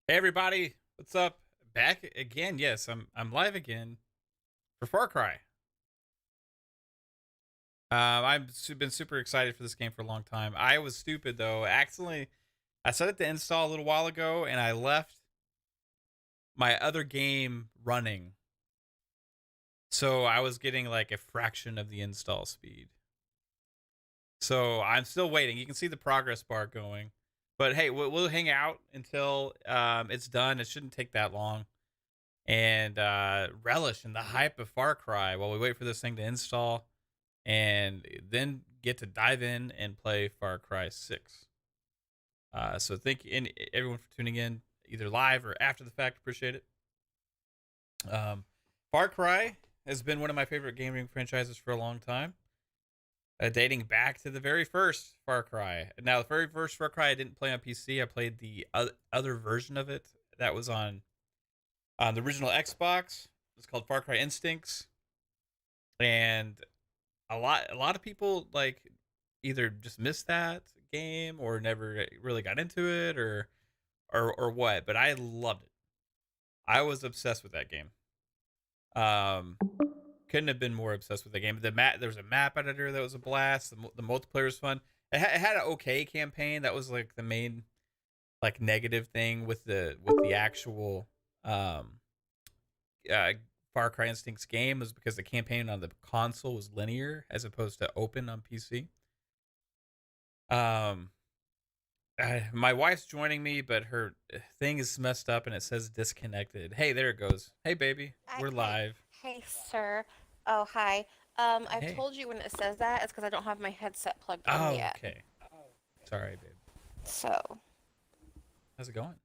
Hey everybody, what's up? Back again. Yes, I'm live again for Far Cry. Been super excited for this game for a long time. I was stupid though. Accidentally, I set it to install a little while ago, and I left my other game running, so I was getting like a fraction of the install speed. So I'm still waiting. You can see the progress bar going, but hey, we'll hang out until it's done. It shouldn't take that long. And relish in the hype of Far Cry while we wait for this thing to install, and then get to dive in and play Far Cry 6. So thank everyone for tuning in, either live or after the fact. Appreciate it. Far Cry has been one of my favorite gaming franchises for a long time, dating back to the very first Far Cry. Now, the very first Far Cry I didn't play on PC. I played the other version of it that was on the original Xbox. It's called Far Cry Instincts, and a lot of people like either just missed that game or never really got into it, or what. But I loved it. I was obsessed with that game. Um, couldn't have been more obsessed with the game. There was a map editor that was a blast. The multiplayer was fun. It had an okay campaign. That was like the main like negative thing with the actual uh, Far Cry Instincts game was because the campaign on the console was linear as opposed to open on PC. Um, my wife's joining me, but her thing is messed up and it says disconnected. Hey, there it goes. Hey, baby, we're Hey, live. hey, sir. Oh, hi. I've Hey. told you when it says that, it's because I don't have my headset plugged in Oh, yet. okay. Sorry, babe. So, How's it going?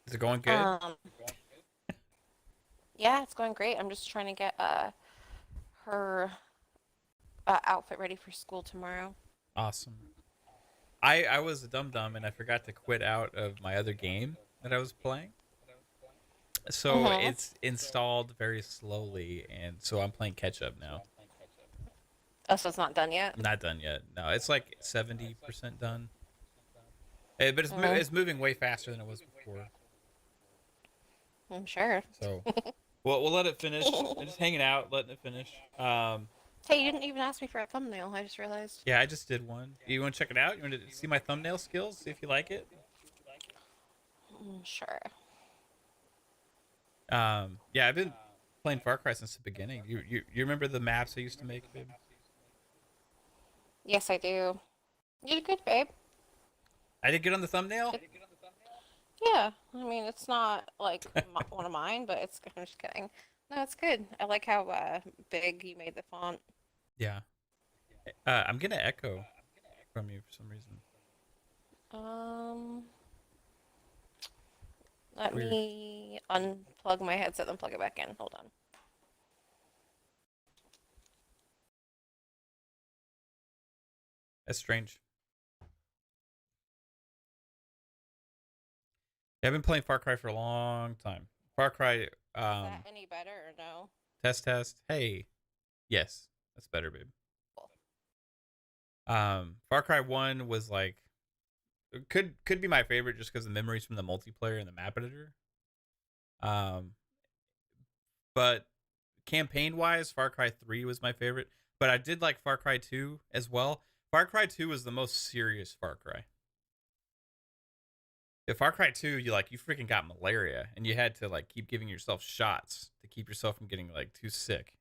Is it going good? um, yeah, it's going great. I'm just trying to get her outfit ready for school tomorrow. Awesome. I was a dum dum and I forgot to quit out of my other game that I was playing. So Mm-hmm. it's installed very slowly, and so I'm playing catch up now. Oh, so it's not done yet. Not done yet. No, it's like 70% done. But Mm, it's moving way faster than it was before. I'm sure. So we'll let it finish. I'm just hanging out, letting it finish. Hey, you didn't even ask me for a thumbnail. I just realized. Yeah, I just did one. You want to check it out? You want to see my thumbnail skills? See if you like it. Sure. Yeah, I've been playing Far Cry since the beginning. You remember the maps I used to make, babe? Yes, I do. You did good, babe. I did good on the thumbnail. It, yeah, I mean, it's not like one of mine, but it's. I'm just kidding. No, it's good. I like how big you made the font. Yeah. I'm gonna echo from you for some reason. Um, It's let weird. me unplug my headset and plug it back in. Hold on. That's strange. Yeah, I've been playing Far Cry for a long time. Far Cry Is that any better or no? test. Hey, yes, that's better, babe. Cool. Far Cry 1 was like could be my favorite just because the memories from the multiplayer and the map editor. Um, but campaign wise, Far Cry 3 was my favorite. But I did like Far Cry 2 as well. Far Cry 2 was the most serious Far Cry. If Far Cry 2, you freaking got malaria and you had to like keep giving yourself shots to keep yourself from getting like too sick.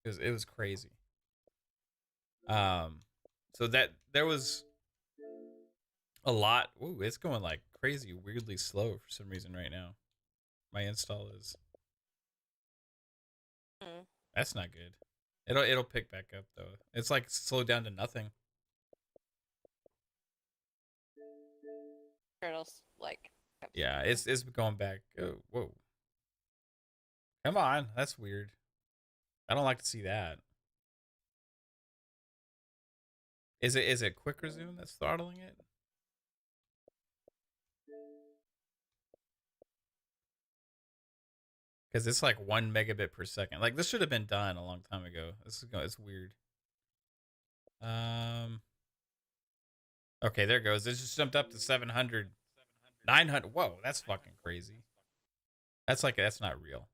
It was crazy. Um, so that there was a lot. Ooh, it's going like crazy, weirdly slow for some reason right now. My install is. Mm. That's not good. It'll pick back up though. It's like slowed down to nothing. Turtles like. Yeah, it's going back. Oh, whoa, come on, that's weird. I don't like to see that. Is it quick resume that's throttling it? Because it's like 1 megabit per second. Like this should have been done a long time ago. It's weird. Um. Okay, there it goes. It just jumped up to 700, 900. Whoa, that's fucking crazy. That's not real.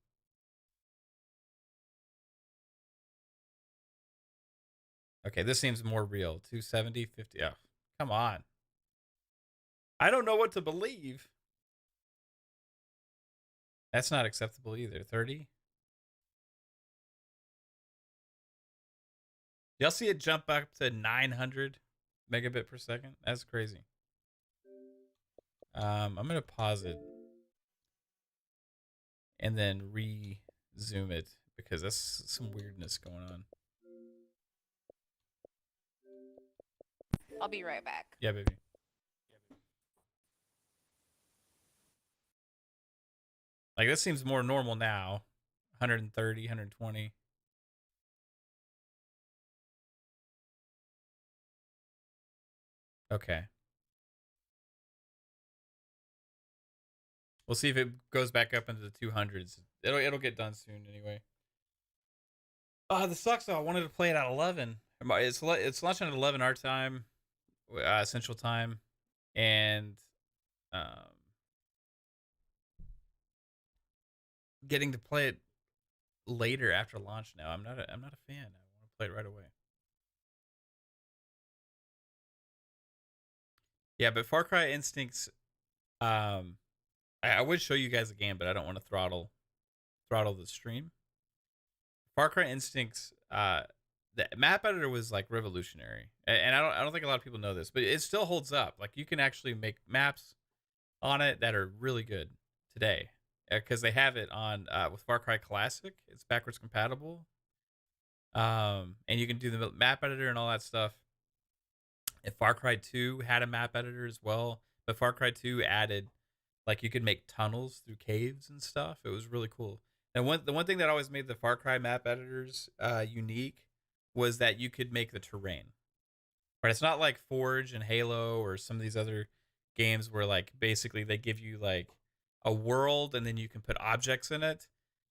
Okay, this seems more real. 270, 50. Oh, come on. I don't know what to believe. That's not acceptable either. 30. Y'all see it jump up to 900 megabit per second? That's crazy. I'm gonna pause it and then re-zoom it because that's some weirdness going on. I'll be right back. Yeah, baby. Like this seems more normal now. 130, 120. Okay. We'll see if it goes back up into the 200s. It'll get done soon anyway. This sucks though. I wanted to play it at 11. It's launching at 11 our time, Central Time, and um, getting to play it later after launch. Now I'm not a fan. I want to play it right away. Yeah, but Far Cry Instincts. I would show you guys a game, but I don't want to throttle the stream. Far Cry Instincts, the map editor was like revolutionary, and I don't think a lot of people know this, but it still holds up. Like you can actually make maps on it that are really good today because they have it on with Far Cry Classic. It's backwards compatible, and you can do the map editor and all that stuff. And Far Cry 2 had a map editor as well, but Far Cry 2 added like you could make tunnels through caves and stuff. It was really cool. And the one thing that always made the Far Cry map editors unique was that you could make the terrain. Right? It's not like Forge and Halo or some of these other games where like basically they give you like a world and then you can put objects in it.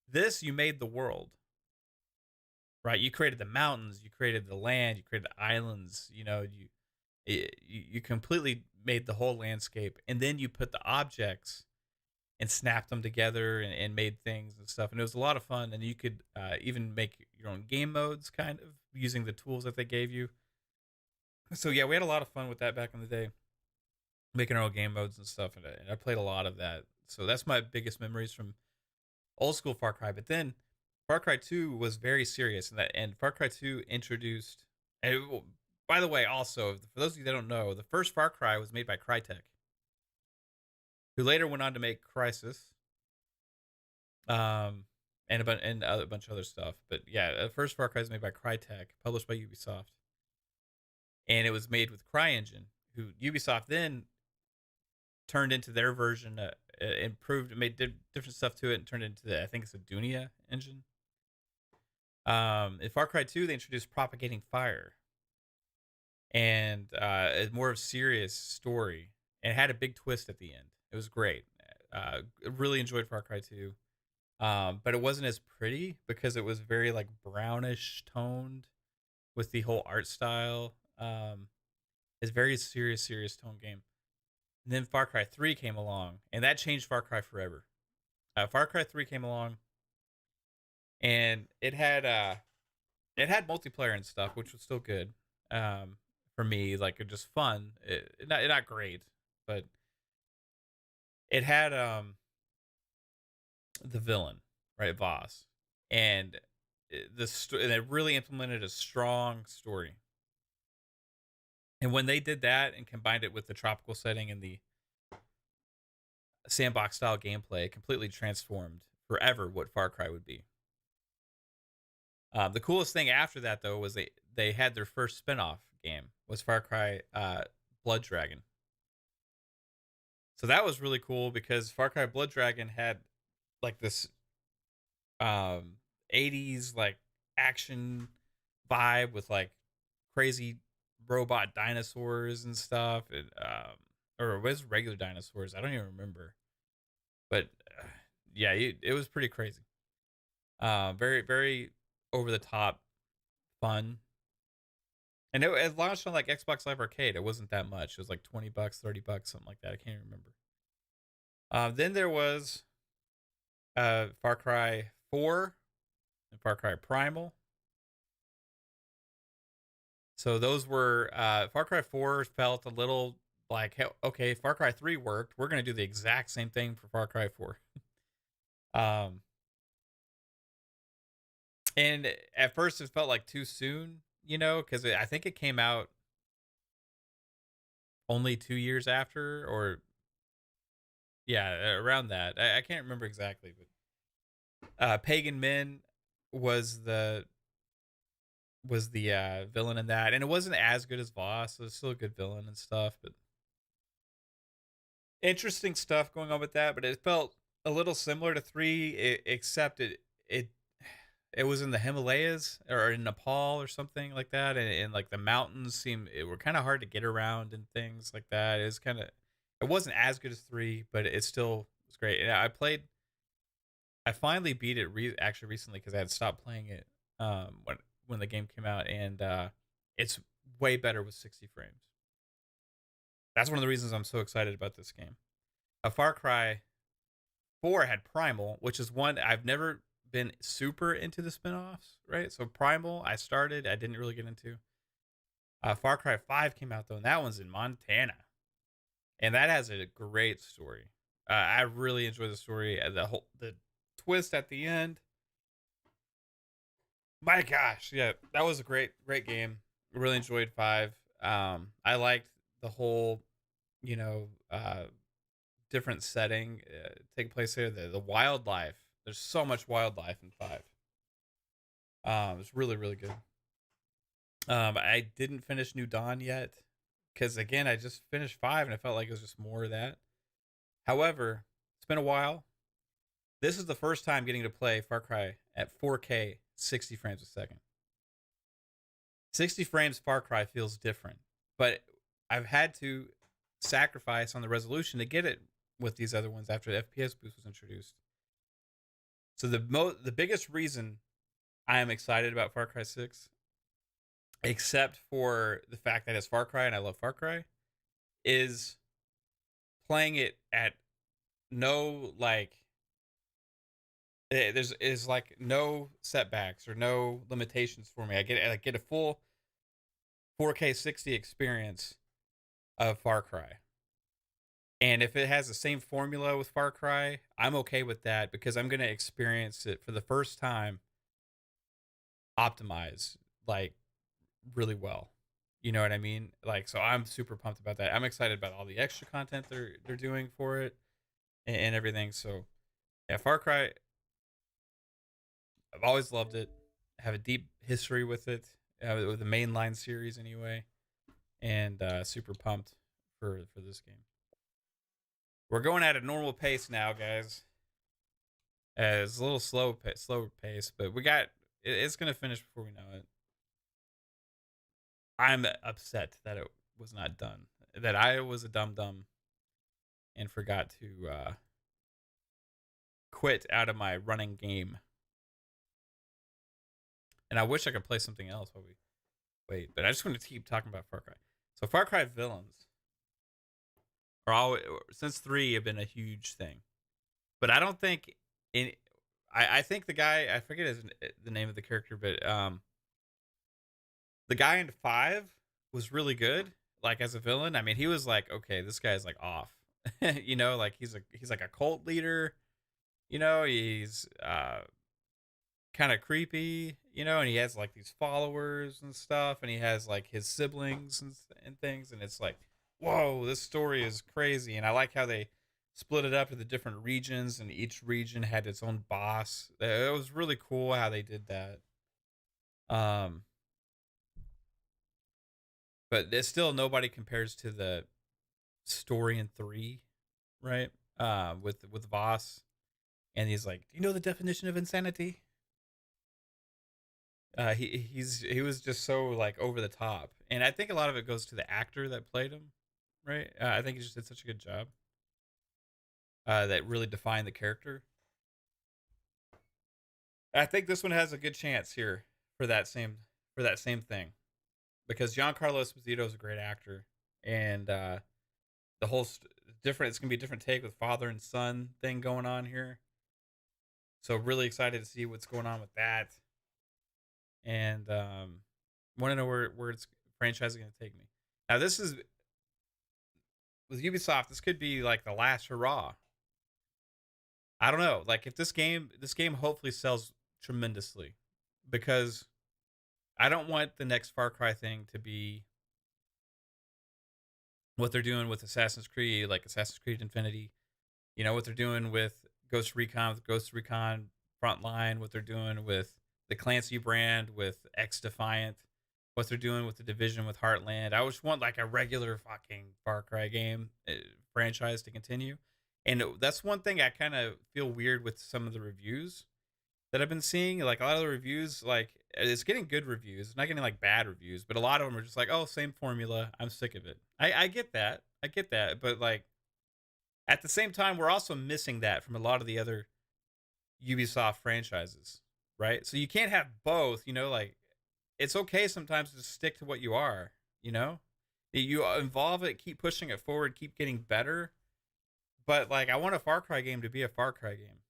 This you made the world. Right? You created the mountains, you created the land, you created the islands, you completely made the whole landscape, and then you put the objects and snapped them together and made things and stuff, and it was a lot of fun. And you could even make your own game modes kind of using the tools that they gave you. So yeah, we had a lot of fun with that back in the day, making our own game modes and stuff, and I played a lot of that. So that's my biggest memories from old school Far Cry. But then Far Cry 2 was very serious, and Far Cry 2 introduced. And by the way, also for those of you that don't know, the first Far Cry was made by Crytek, who later went on to make Crysis, and a bunch of other stuff. But yeah, the first Far Cry was made by Crytek, published by Ubisoft, and it was made with CryEngine, who Ubisoft then turned into their version, improved, made different stuff to it, and turned into I think it's a Dunia engine. In Far Cry 2, they introduced Propagating Fire, and it's more of a serious story, and it had a big twist at the end. It was great. Really enjoyed Far Cry 2, but it wasn't as pretty because it was very like brownish toned with the whole art style. It's very serious tone game. And then Far Cry 3 came along, and that changed Far Cry forever. Far Cry 3 came along, and it had multiplayer and stuff, which was still good. For me, like just fun. Not great, but it had the villain, right, Voss, and and it really implemented a strong story. And when they did that and combined it with the tropical setting and the sandbox style gameplay, it completely transformed forever what Far Cry would be. The coolest thing after that, though, was they had their first spinoff game was Far Cry Blood Dragon. So that was really cool because Far Cry Blood Dragon had like this 80s like action vibe with like crazy robot dinosaurs and stuff. Or it was regular dinosaurs. I don't even remember. But yeah, it was pretty crazy. Very, very over the top fun. And it launched on like Xbox Live Arcade. It wasn't that much. It was like $20, $30, something like that. I can't remember. Then there was Far Cry 4 and Far Cry Primal. So those were Far Cry 4 felt a little like, okay, Far Cry 3 worked. We're going to do the exact same thing for Far Cry 4. And at first it felt like too soon, you know, because I think it came out only 2 years after, or yeah, around that. I can't remember exactly, but Pagan Min was the villain in that, and it wasn't as good as Voss. So it's still a good villain and stuff, but interesting stuff going on with that. But it felt a little similar to 3, except it was in the Himalayas or in Nepal or something like that, and like the mountains were kind of hard to get around and things like that. It wasn't as good as 3, but it still was great. And I finally beat it actually recently because I had stopped playing it when the game came out, and it's way better with 60 frames. That's one of the reasons I'm so excited about this game. Far Cry 4 had Primal, which is one I've never been super into the spin-offs, right? So Primal, I didn't really get into. Far Cry 5 came out though, and that one's in Montana, and that has a great story. I really enjoy the story. The twist at the end. My gosh, yeah, that was a great game. Really enjoyed 5. I liked the whole, you know, different setting take place there. The wildlife. There's so much wildlife in 5. It's really, really good. I didn't finish New Dawn yet because again, I just finished 5 and I felt like it was just more of that. However, it's been a while. This is the first time getting to play Far Cry at 4K 60 frames a second. 60 frames Far Cry feels different, but I've had to sacrifice on the resolution to get it with these other ones after the FPS boost was introduced. So the biggest reason I am excited about Far Cry 6, except for the fact that it's Far Cry and I love Far Cry, is playing it at no like there's like no setbacks or no limitations for me. I get a full 4K 60 experience of Far Cry. And if it has the same formula with Far Cry, I'm okay with that because I'm going to experience it for the first time optimized like really well. You know what I mean? Like, so I'm super pumped about that. I'm excited about all the extra content they're doing for it and everything. So yeah, Far Cry, I've always loved it. I have a deep history with it, with the mainline series anyway, and super pumped for this game. We're going at a normal pace now, guys. It's a little slower pace, but it's gonna finish before we know it. I'm upset that it was not done. That I was a dum and forgot to quit out of my running game. And I wish I could play something else while we wait, but I just want to keep talking about Far Cry. So Far Cry villains are always, since 3 have been a huge thing, but I don't think I think the guy, I forget the name of the character, but the guy in 5 was really good, like as a villain. I mean, he was like, okay, this guy's like off, you know, like he's like a cult leader, you know, he's kind of creepy, you know, and he has like these followers and stuff, and he has like his siblings and things, and it's like, whoa, this story is crazy. And I like how they split it up into different regions, and each region had its own boss. It was really cool how they did that. But it's still, nobody compares to the story in 3, right? With Voss, and he's like, do you know the definition of insanity? He was just so like over the top, and I think a lot of it goes to the actor that played him, right? I think he just did such a good job that really defined the character. I think this one has a good chance here for that same thing, because Giancarlo Esposito is a great actor, and the whole different. It's gonna be a different take with father and son thing going on here. So really excited to see what's going on with that, and want to know where it's franchise is gonna take me. Now this is with Ubisoft. This could be like the last hurrah. I don't know. Like if this game hopefully sells tremendously, because I don't want the next Far Cry thing to be what they're doing with Assassin's Creed, like Assassin's Creed Infinity. You know what they're doing with Ghost Recon, Frontline. What they're doing with the Clancy brand, with X Defiant. What they're doing with the Division, with Heartland. I just want like a regular fucking Far Cry game franchise to continue. And that's one thing I kind of feel weird with some of the reviews that I've been seeing. Like a lot of the reviews, like it's getting good reviews. It's not getting like bad reviews, but a lot of them are just like, oh, same formula. I'm sick of it. I get that. I get that. But like at the same time, we're also missing that from a lot of the other Ubisoft franchises, right? So you can't have both, you know, like it's okay sometimes to stick to what you are, you know? You involve it, keep pushing it forward, keep getting better. But like I want a Far Cry game to be a Far Cry game.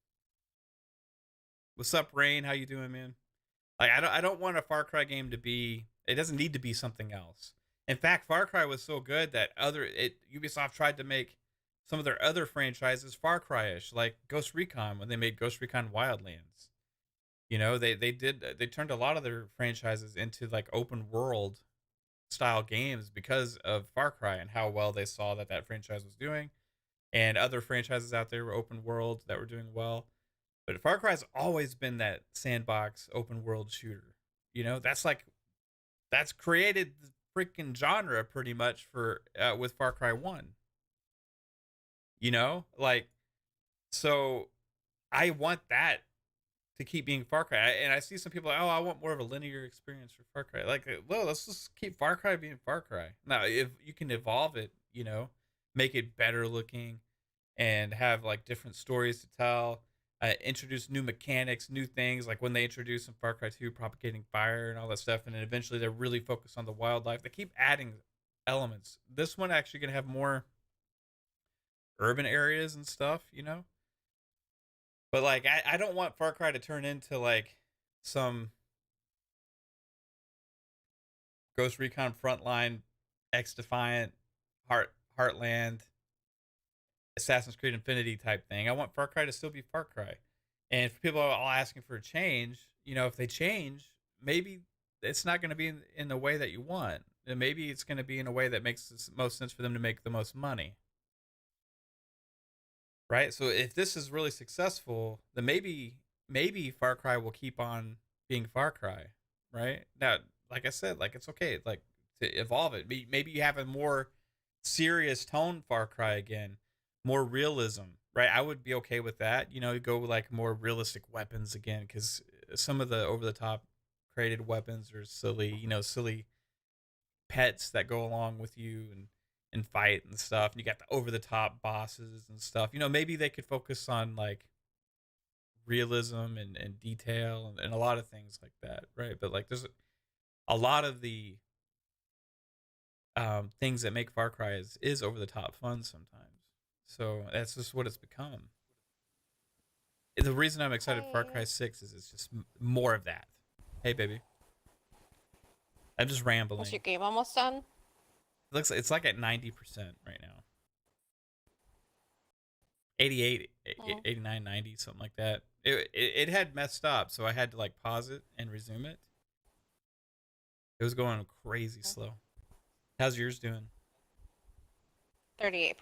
What's up, Rain? How you doing, man? Like I don't want a Far Cry game to be, it doesn't need to be something else. In fact, Far Cry was so good that Ubisoft tried to make some of their other franchises Far Cry-ish, like Ghost Recon when they made Ghost Recon Wildlands. You know, they turned a lot of their franchises into like open world style games because of Far Cry and how well they saw that franchise was doing, and other franchises out there were open world that were doing well. But Far Cry's always been that sandbox open world shooter. You know, that's created the freaking genre pretty much for with Far Cry 1. You know, like so I want that to keep being Far Cry. And I see some people like, oh, I want more of a linear experience for Far Cry. Like, well, let's just keep Far Cry being Far Cry. Now, if you can evolve it, you know, make it better looking, and have like different stories to tell, introduce new mechanics, new things, like when they introduce in Far Cry 2, propagating fire and all that stuff, and then eventually they're really focused on the wildlife. They keep adding elements. This one actually gonna have more urban areas and stuff, you know. But like, I don't want Far Cry to turn into like some Ghost Recon Frontline, X Defiant, Heartland, Assassin's Creed Infinity type thing. I want Far Cry to still be Far Cry. And if people are all asking for a change, you know, if they change, maybe it's not going to be in the way that you want. And maybe it's going to be in a way that makes the most sense for them to make the most money. Right? So if this is really successful, then maybe Far Cry will keep on being Far Cry, right? Now, like I said, like it's okay, like to evolve it. Maybe you have a more serious tone Far Cry again, more realism, right? I would be okay with that. You know, go like more realistic weapons again, because some of the over the top created weapons are silly. You know, silly pets that go along with you and fight and stuff. And you got the over the top bosses and stuff. You know, maybe they could focus on like realism and detail and a lot of things like that, right? But like there's a lot of the things that make Far Cry is over the top fun sometimes. So that's just what it's become. The reason I'm excited for Far Cry Hey, 6 is it's just more of that. Hey, baby. I'm just is rambling. your game almost done? It's like at 90% right now. 88, Mm, 89, 90, something like that. It had messed up, so I had to like pause it and resume it. It was going crazy slow. How's yours doing? 38%.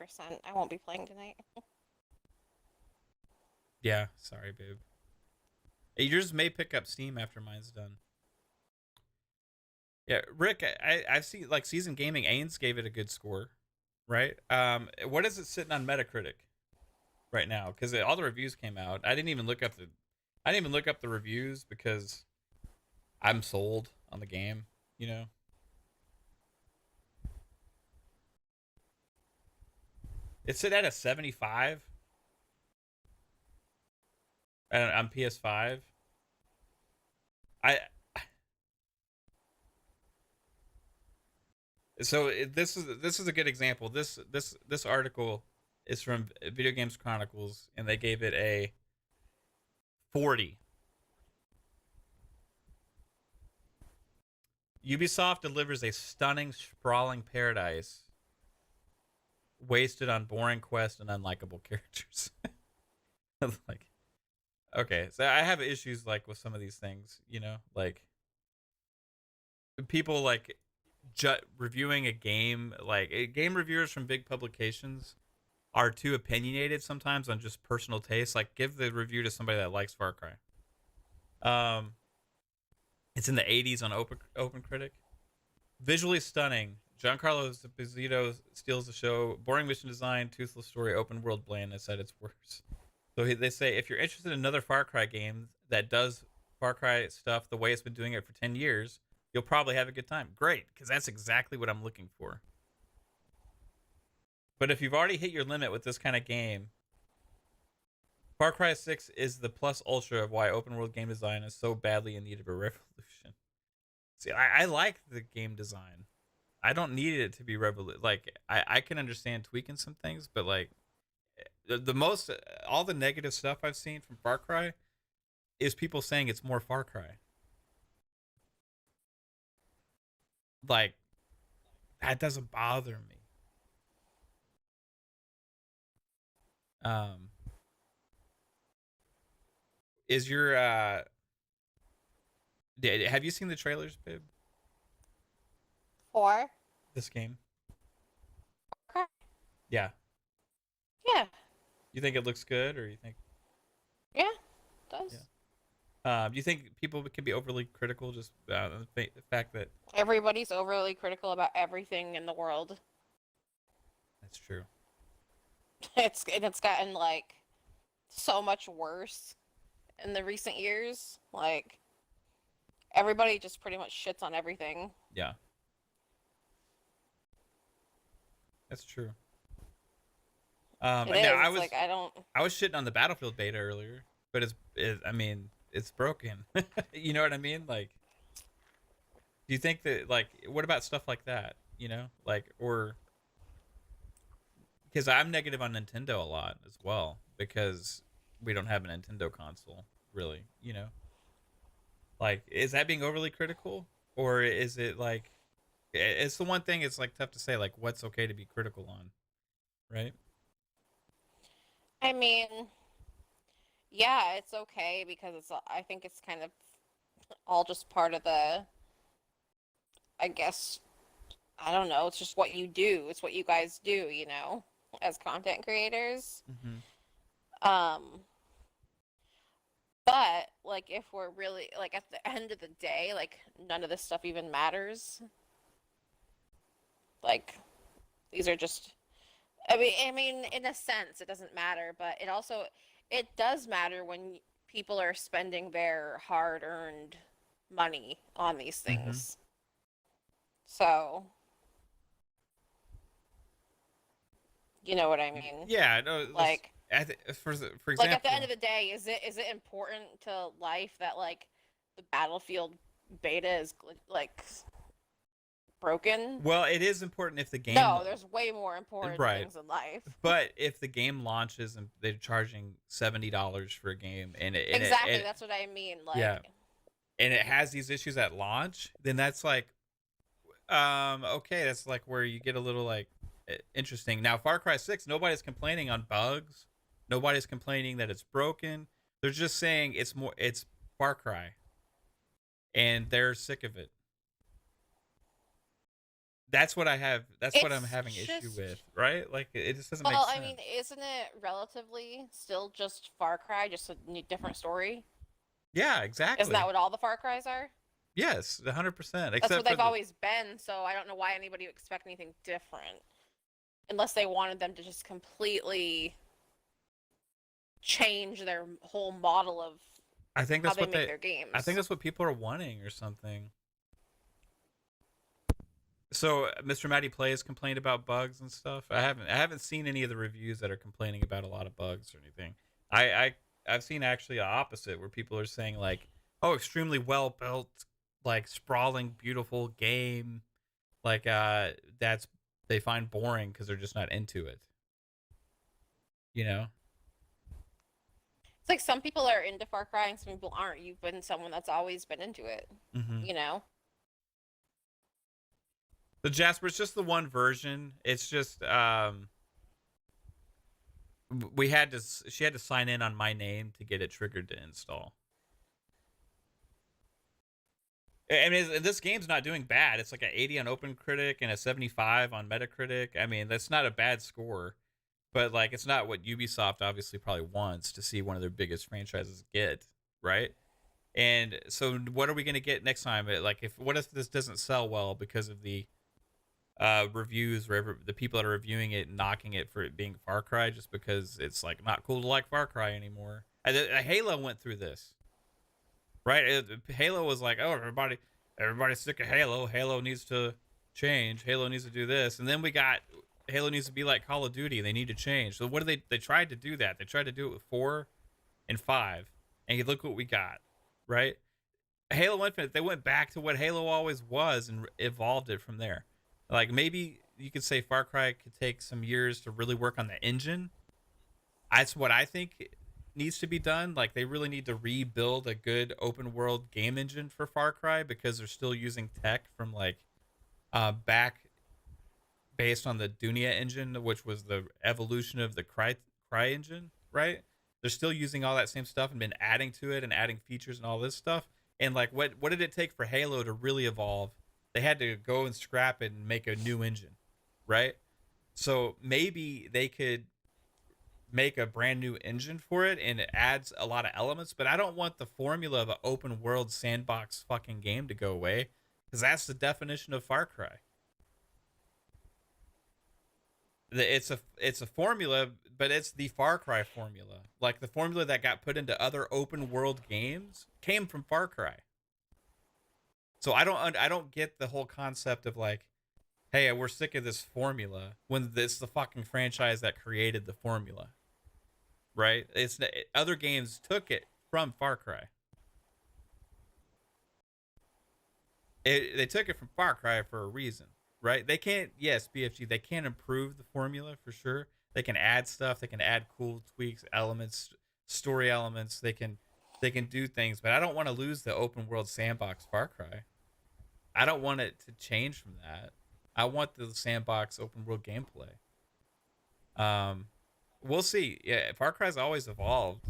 I won't be playing tonight. Yeah, sorry, babe. Yours may pick up steam after mine's done. Yeah, Rick, I've seen like Season Gaming Ains gave it a good score, right? What is it sitting on Metacritic right now? Because all the reviews came out. I didn't even look up the reviews because I'm sold on the game. You know, it's sitting at a 75 on PS5. I So this is a good example. This article is from Video Games Chronicles, and they gave it a 40. Ubisoft delivers a stunning, sprawling paradise wasted on boring quests and unlikable characters. Like, okay, so I have issues like with some of these things, you know, like people like reviewing a game, like game reviewers from big publications are too opinionated sometimes on just personal taste. Like, give the review to somebody that likes Far Cry. It's in the 80s on Open Critic. Visually stunning. Giancarlo Esposito steals the show. Boring mission design, toothless story, open world blandness at its worst. So they say if you're interested in another Far Cry game that does Far Cry stuff the way it's been doing it for 10 years, you'll probably have a good time. Great, because that's exactly what I'm looking for. But if you've already hit your limit with this kind of game, Far Cry 6 is the plus ultra of why open world game design is so badly in need of a revolution. See, I like the game design. I don't need it to be revolution. Like, I can understand tweaking some things, but like the most, all the negative stuff I've seen from Far Cry is people saying it's more Far Cry. Like, that doesn't bother me. Is your have you seen the trailers, babe? For This game? okay. Yeah. Yeah. You think it looks good, or you think? Yeah. It does. Yeah. Do you think people can be overly critical just the fact that Everybody's overly critical about everything in the world. that's true? It's gotten like so much worse in the recent years. Like everybody just pretty much shits on everything. Yeah. That's true. It Now is. It's like I was shitting on the Battlefield beta earlier, but I mean, it's broken. You know what I mean? Like, do you think that, like, what about stuff like that? You know, like, or because I'm negative on Nintendo a lot as well because we don't have a Nintendo console, really. You know, like, is that being overly critical, or is it like, it's the one thing? It's like tough to say, like, what's okay to be critical on, right? I mean, yeah, it's okay because I think it's kind of all just part of the, I guess, I don't know, it's just what you do. It's what you guys do, you know, as content creators. Mm-hmm. But like if we're really like at the end of the day, like none of this stuff even matters. Like these are just I mean in a sense it doesn't matter, but it does matter when people are spending their hard-earned money on these Mm-hmm. things. So, you know what I mean? Yeah, no, Like for example, like at the end of the day, is it important to life that like the Battlefield beta is like broken? well, it is important if the game, No, there's way more important right? things in life. But if the game launches and they're charging $70 for a game, and Exactly, that's what I mean. Like, yeah, and it has these issues at launch, then that's like, okay, that's like where you get a little like interesting. Now, Far Cry 6, nobody's complaining on bugs, nobody's complaining that it's broken. They're just saying it's Far Cry, and they're sick of it. That's what I have. That's what I'm it's having just issue with, right? Like, it just doesn't make well, sense. I mean, isn't it relatively still just Far Cry, just a different story? Yeah, Isn't exactly. that what all the Far Cries are? Yes, 100%. That's what Except for they've the always been. So I don't know why anybody would expect anything different, unless they wanted them to just completely change their whole model of I think how that's they what make they. their games. I think that's what people are wanting or something. So Mr. Matty Plays complained about bugs and stuff. I haven't seen any of the reviews that are complaining about a lot of bugs or anything. I've seen actually a opposite where people are saying like, oh, extremely well built, like sprawling, beautiful game. Like that's they find boring because they're just not into it. You know. It's like some people are into Far Cry and some people aren't. You've been someone that's always been into it, Mm-hmm. you know? The Jasper, it's just the one version. It's just we had to she had to sign in on my name to get it triggered to install. I mean, this game's not doing bad. It's like an 80 on OpenCritic and a 75 on Metacritic. I mean, that's not a bad score, but like, it's not what Ubisoft obviously probably wants to see one of their biggest franchises get, right? And so, what are we gonna get next time? Like, what if this doesn't sell well because of the reviews, wherever the people that are reviewing it, knocking it for it being Far Cry, just because it's like not cool to like Far Cry anymore? Halo went through this, right? Halo was like, oh, everybody's sick of Halo. Halo needs to change. Halo needs to do this, and then we got Halo needs to be like Call of Duty. They need to change. So what do they tried to do that? They tried to do it with 4 and 5, and you look what we got, right? Halo Infinite, they went back to what Halo always was and evolved it from there. Like, maybe you could say Far Cry could take some years to really work on the engine. That's what I think needs to be done. Like, they really need to rebuild a good open world game engine for Far Cry, because they're still using tech from like back based on the Dunia engine, which was the evolution of the Cry engine, right? They're still using all that same stuff and been adding to it and adding features and all this stuff. And like, what did it take for Halo to really evolve? They had to go and scrap it and make a new engine, right? So maybe they could make a brand new engine for it, and it adds a lot of elements. But I don't want the formula of an open world sandbox fucking game to go away, because that's the definition of Far Cry. It's a formula, but it's the Far Cry formula. Like, the formula that got put into other open world games came from Far Cry. So I don't get the whole concept of like, hey, we're sick of this formula, when it's the fucking franchise that created the formula, right? Other games took it from Far Cry. They took it from Far Cry for a reason, right? They can't, yes, BFG, they can improve the formula for sure. They can add stuff. They can add cool tweaks, elements, story elements. They can do things, but I don't want to lose the open world sandbox Far Cry. I don't want it to change from that. I want the sandbox open world gameplay. Um, we'll see. Yeah, Far Cry's always evolved.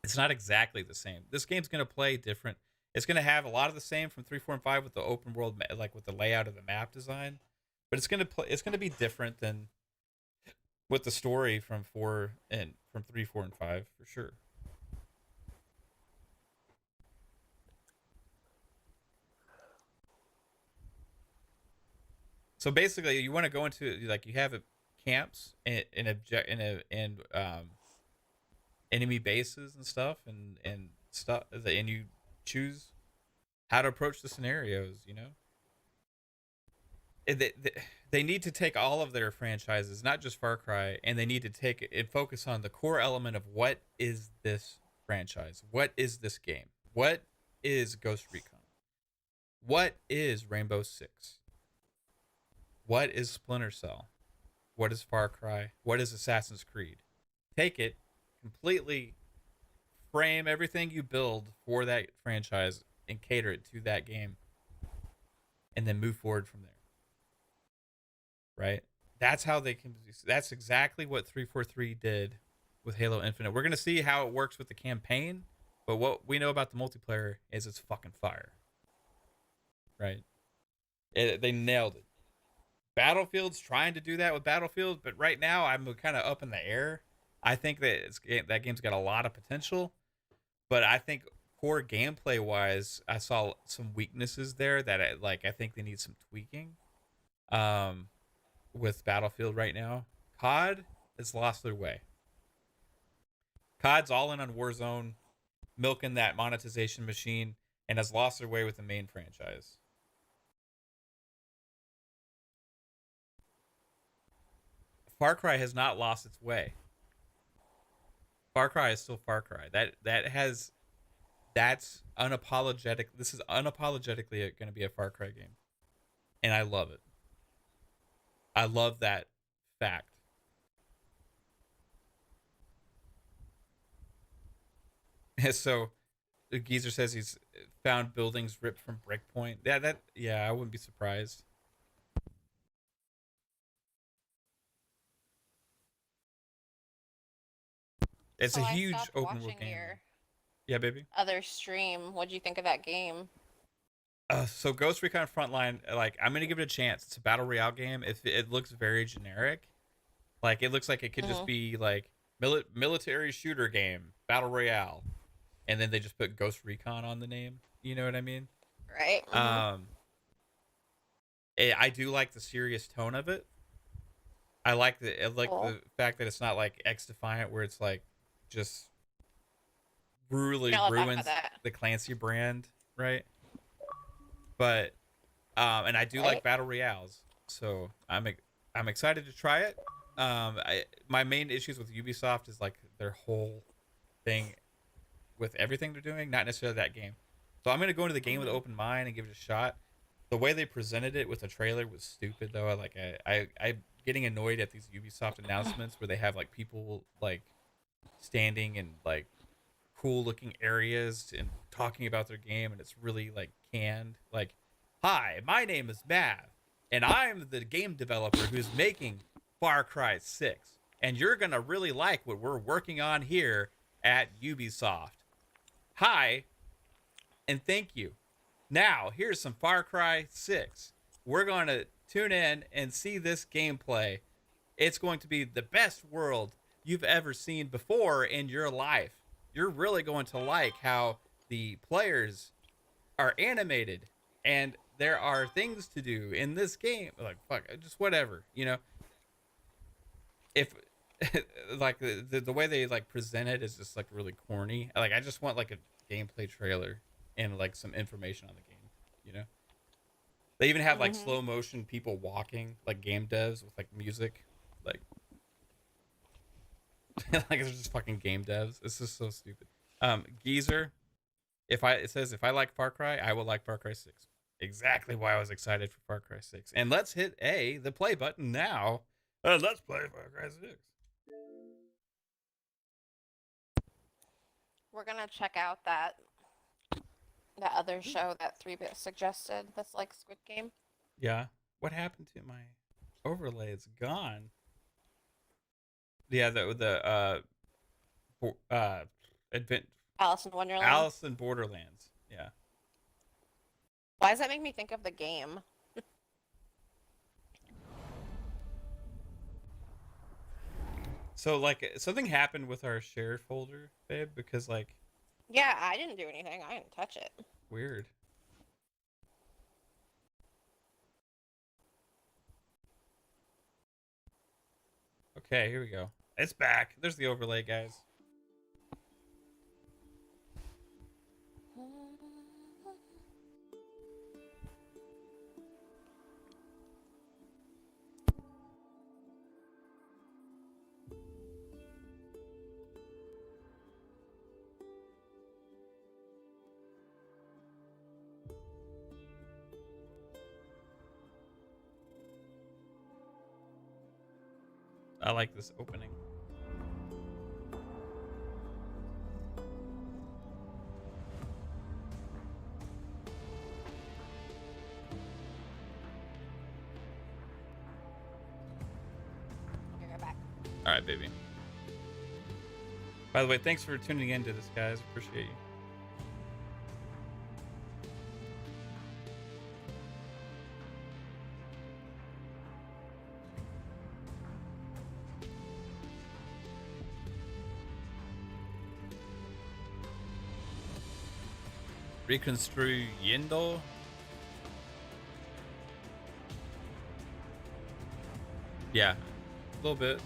It's not exactly the same. This game's gonna play different. It's gonna have a lot of the same from 3, 4, and 5 with the open world, like with the layout of the map design, but it's gonna play. It's gonna be different than with the story from 4 and from 3, 4, and 5 for sure. So basically, you want to go into, like, you have camps and object and enemy bases and stuff, and stuff, and you choose how to approach the scenarios. They need to take all of their franchises, not just Far Cry, and they need to take it and focus on the core element of what is this franchise, what is this game, what is Ghost Recon, what is Rainbow Six, what is Splinter Cell, what is Far Cry, what is Assassin's Creed. Take it completely, frame everything you build for that franchise and cater it to that game, and then move forward from there. Right? That's how they can. That's exactly what 343 did with Halo Infinite. We're gonna see how it works with the campaign, but what we know about the multiplayer is it's fucking fire. Right? They nailed it. Battlefield's trying to do that with Battlefield, but right now I'm kind of up in the air. I think that game's got a lot of potential, but I think core gameplay wise, I saw some weaknesses there that I think they need some tweaking. With Battlefield right now, COD has lost their way. COD's all in on Warzone, milking that monetization machine, and has lost their way with the main franchise. Far Cry has not lost its way. Far Cry is still Far Cry. That's unapologetic. This is unapologetically going to be a Far Cry game. and I love it. I love that fact. So the geezer says he's found buildings ripped from Breakpoint. Yeah, I wouldn't be surprised. It's So a I huge stopped open world watching game. your Yeah, baby. other stream. What'd you think of that game? So Ghost Recon Frontline, like I'm gonna give it a chance. It's a battle royale game. It looks very generic. Like it looks like it could just be like military shooter game, battle royale, and then they just put Ghost Recon on the name. You know what I mean? Right. I do like the serious tone of it. I like Cool. the fact that it's not like X Defiant, where it's like just really You're not a fan of ruins that. the Clancy brand, right? But and I do like Right. battle royales, so I'm excited to try it. My main issues with Ubisoft is like their whole thing with everything they're doing, not necessarily that game. So I'm gonna go into the game with an open mind and give it a shot. The way they presented it with the trailer was stupid though. I getting annoyed at these Ubisoft announcements where they have like people like standing in like cool looking areas and talking about their game, and it's really like canned. Like, hi, my name is Mav, and I'm the game developer who's making Far Cry 6, and you're gonna really like what we're working on here at Ubisoft. Hi, and thank you. Now, here's some Far Cry 6. We're going to tune in and see this gameplay. It's going to be the best world you've ever seen before in your life. You're really going to like how the players are animated and there are things to do in this game. Like, fuck, just whatever, you know? If like the way they like present it is just like really corny. Like I just want like a gameplay trailer and like some information on the game, you know? They even have like slow motion people walking, like game devs with like music, like like it's just fucking game devs. It's just so stupid. Geezer, it says if I like Far Cry, I will like Far Cry 6. Exactly why I was excited for Far Cry 6. And let's hit the play button now. Let's play Far Cry 6. We're gonna check out that other show that 3-Bit suggested. That's like Squid Game. Yeah. What happened to my overlay? It's gone. Yeah, advent Alice in Wonderland. Alice in Borderlands. Yeah. Why does that make me think of the game? So like something happened with our shared folder, babe, because like Yeah, I didn't do anything. I didn't touch it. weird. Okay, here we go. It's back. There's the overlay, guys. I like this opening. Okay, go back. All right, baby. By the way, thanks for tuning in to this, guys. Appreciate you. Reconstruyendo. Yeah, a little bit.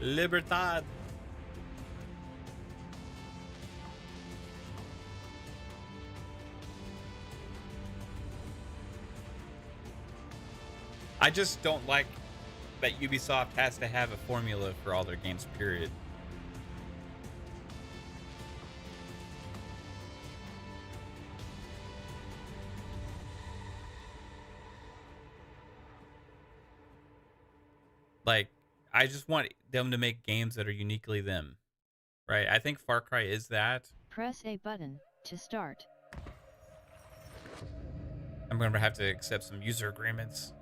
Libertad. I just don't like that Ubisoft has to have a formula for all their games, period. Like, I just want them to make games that are uniquely them, right? I think Far Cry is that. Press A button to start. I'm going to have to accept some user agreements.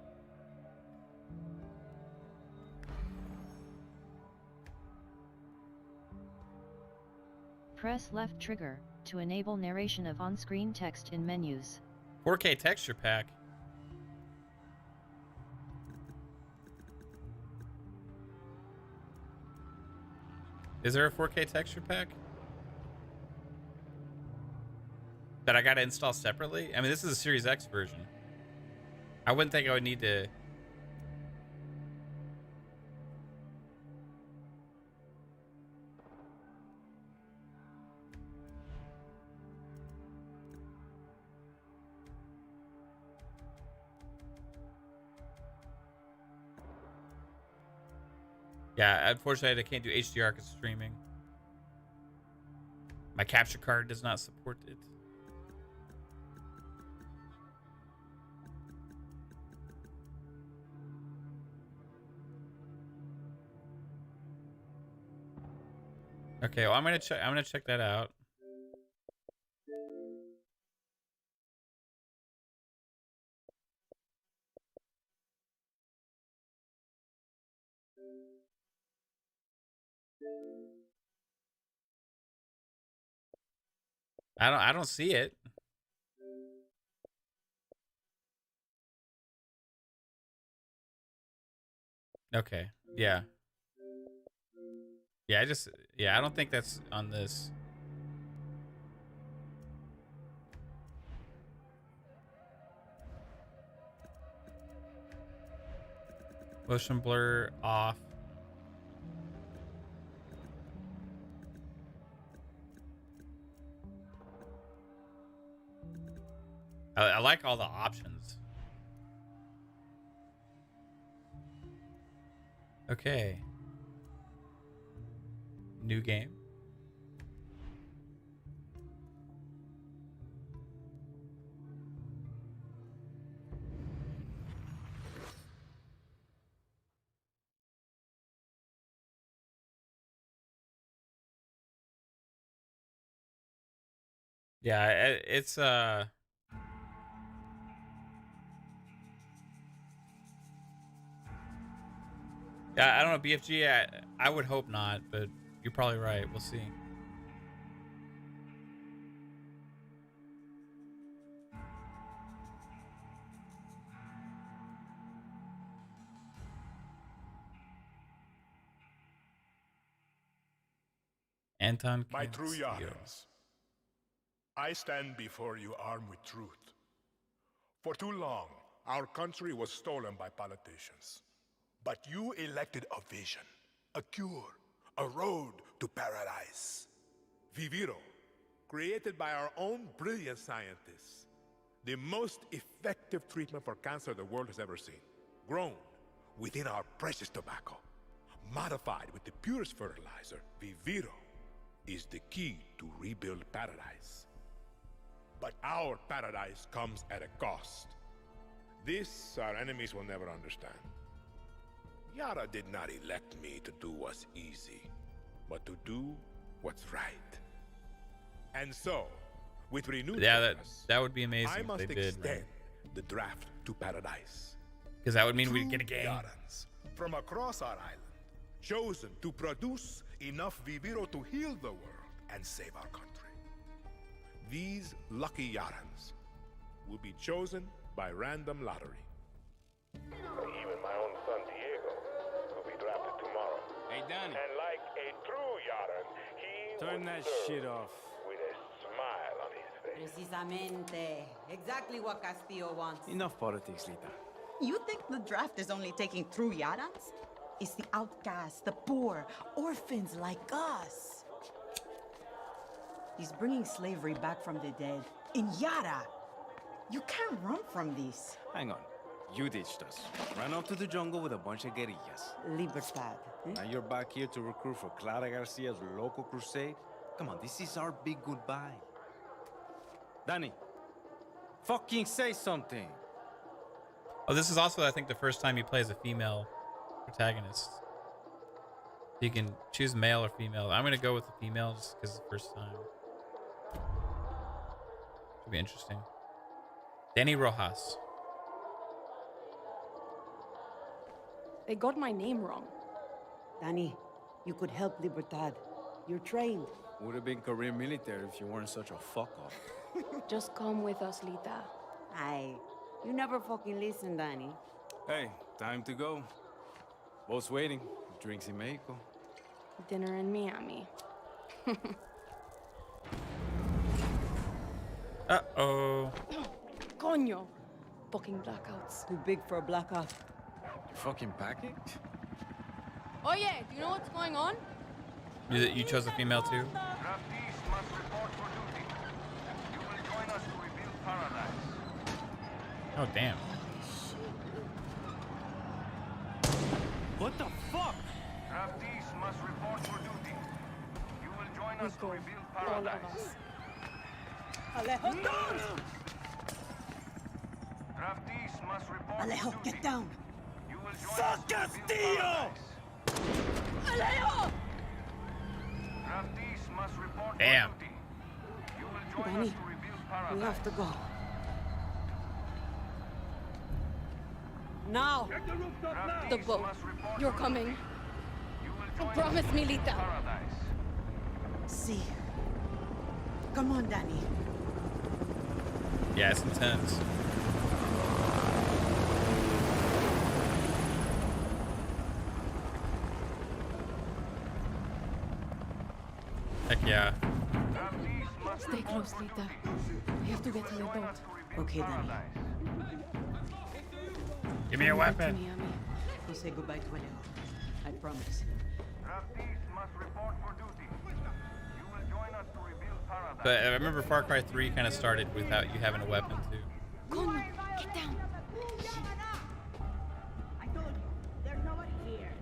Press left trigger to enable narration of on-screen text in menus. 4K texture pack. Is there a 4K texture pack that I gotta install separately? I mean, this is a Series X version. I wouldn't think I would need to. Yeah, unfortunately, I can't do HDR because streaming. My capture card does not support it. Okay, well, I'm gonna check that out. I don't see it. Okay. Yeah. Yeah, I don't think that's on this. Motion blur off. I like all the options. Okay. New game. Yeah, it's yeah, I don't know, BFG, I would hope not, but you're probably right. We'll see. Anton My true Castillo. Yarans, I stand before you armed with truth. For too long, our country was stolen by politicians. But you elected a vision, a cure, a road to paradise. Viviro, created by our own brilliant scientists. The most effective treatment for cancer the world has ever seen. Grown within our precious tobacco. Modified with the purest fertilizer, Viviro is the key to rebuild paradise. But our paradise comes at a cost. This our enemies will never understand. Yara did not elect me to do what's easy, but to do what's right. And so, with renewed focus, that would be amazing I if must they did, extend right? the draft to paradise. Because that would mean we'd get a game. Yarans from across our island, chosen to produce enough Viviro to heal the world and save our country. These lucky Yarans will be chosen by random lottery. Even my own son Diego will be drafted tomorrow. Hey, Danny. And like a true Yaran, he Turn will that serve shit off. with a smile on his face. Precisamente. Exactly what Castillo wants. Enough politics, Lita. You think the draft is only taking true Yarans? It's the outcasts, the poor, orphans like us. He's bringing slavery back from the dead. In Yara! You can't run from this. Hang on. You ditched us. Ran off to the jungle with a bunch of guerrillas. Libertad. Now you're back here to recruit for Clara Garcia's local crusade? Come on, this is our big goodbye. Danny, fucking say something. Oh, this is also, I think, the first time you play as a female protagonist. You can choose male or female. I'm gonna go with the female just because it's the first time. Should be interesting. Danny Rojas. They got my name wrong. Danny, you could help Libertad. You're trained. Would have been career military if you weren't such a fuck-up. Just come with us, Lita. Aye. You never fucking listen, Danny. Hey, time to go. Boss waiting. Drinks in Mexico. Dinner in Miami. Uh-oh. Coño. Fucking blackouts. Too big for a blackout. You fucking package? Oh yeah, do you know what's going on? You chose a female too? Draftees must report for duty. You will join us to rebuild paradise. Oh, damn. What the fuck? Draftees must report for duty. You will join us to Go. rebuild All of paradise. us. Alejo, down! Draftees must report Alejo, for duty. get down! You will join us to rebuild paradise. Alejo! Draftees must report Damn. for duty. You will join Danny, us to rebuild We paradise. have to go. Now! The boat. You're coming. You will join Promise us to me, rebuild Lita. paradise. See. Come on, Danny. Yeah, it's intense. Heck yeah. Draftees must Stay close, Lita. We have to get to the boat. Okay, Danny. Give me a Back to weapon. Miami. We'll say goodbye to Alejo. I promise. Draftees must report for duty. You will join us to rebuild paradise. But I remember Far Cry 3 kind of started without you having a weapon too. Coño, get down. I told you, there's nobody here.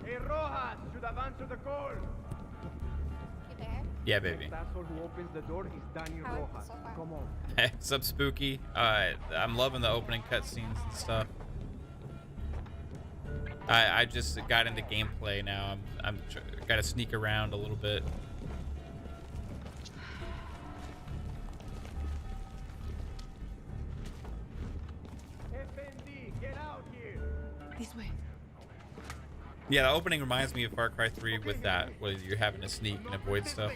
Hey, Rojas, should advance to the call. You there? Yeah, baby. Asshole who opens the door is Danny How is it so far? Come on. Hey, what's up, Spooky? I'm loving the opening cutscenes and stuff. I just got into gameplay now. I'm gotta sneak around a little bit. FND, get out here. This way. Yeah, the opening reminds me of Far Cry 3 with that, where you're having to sneak and avoid stuff.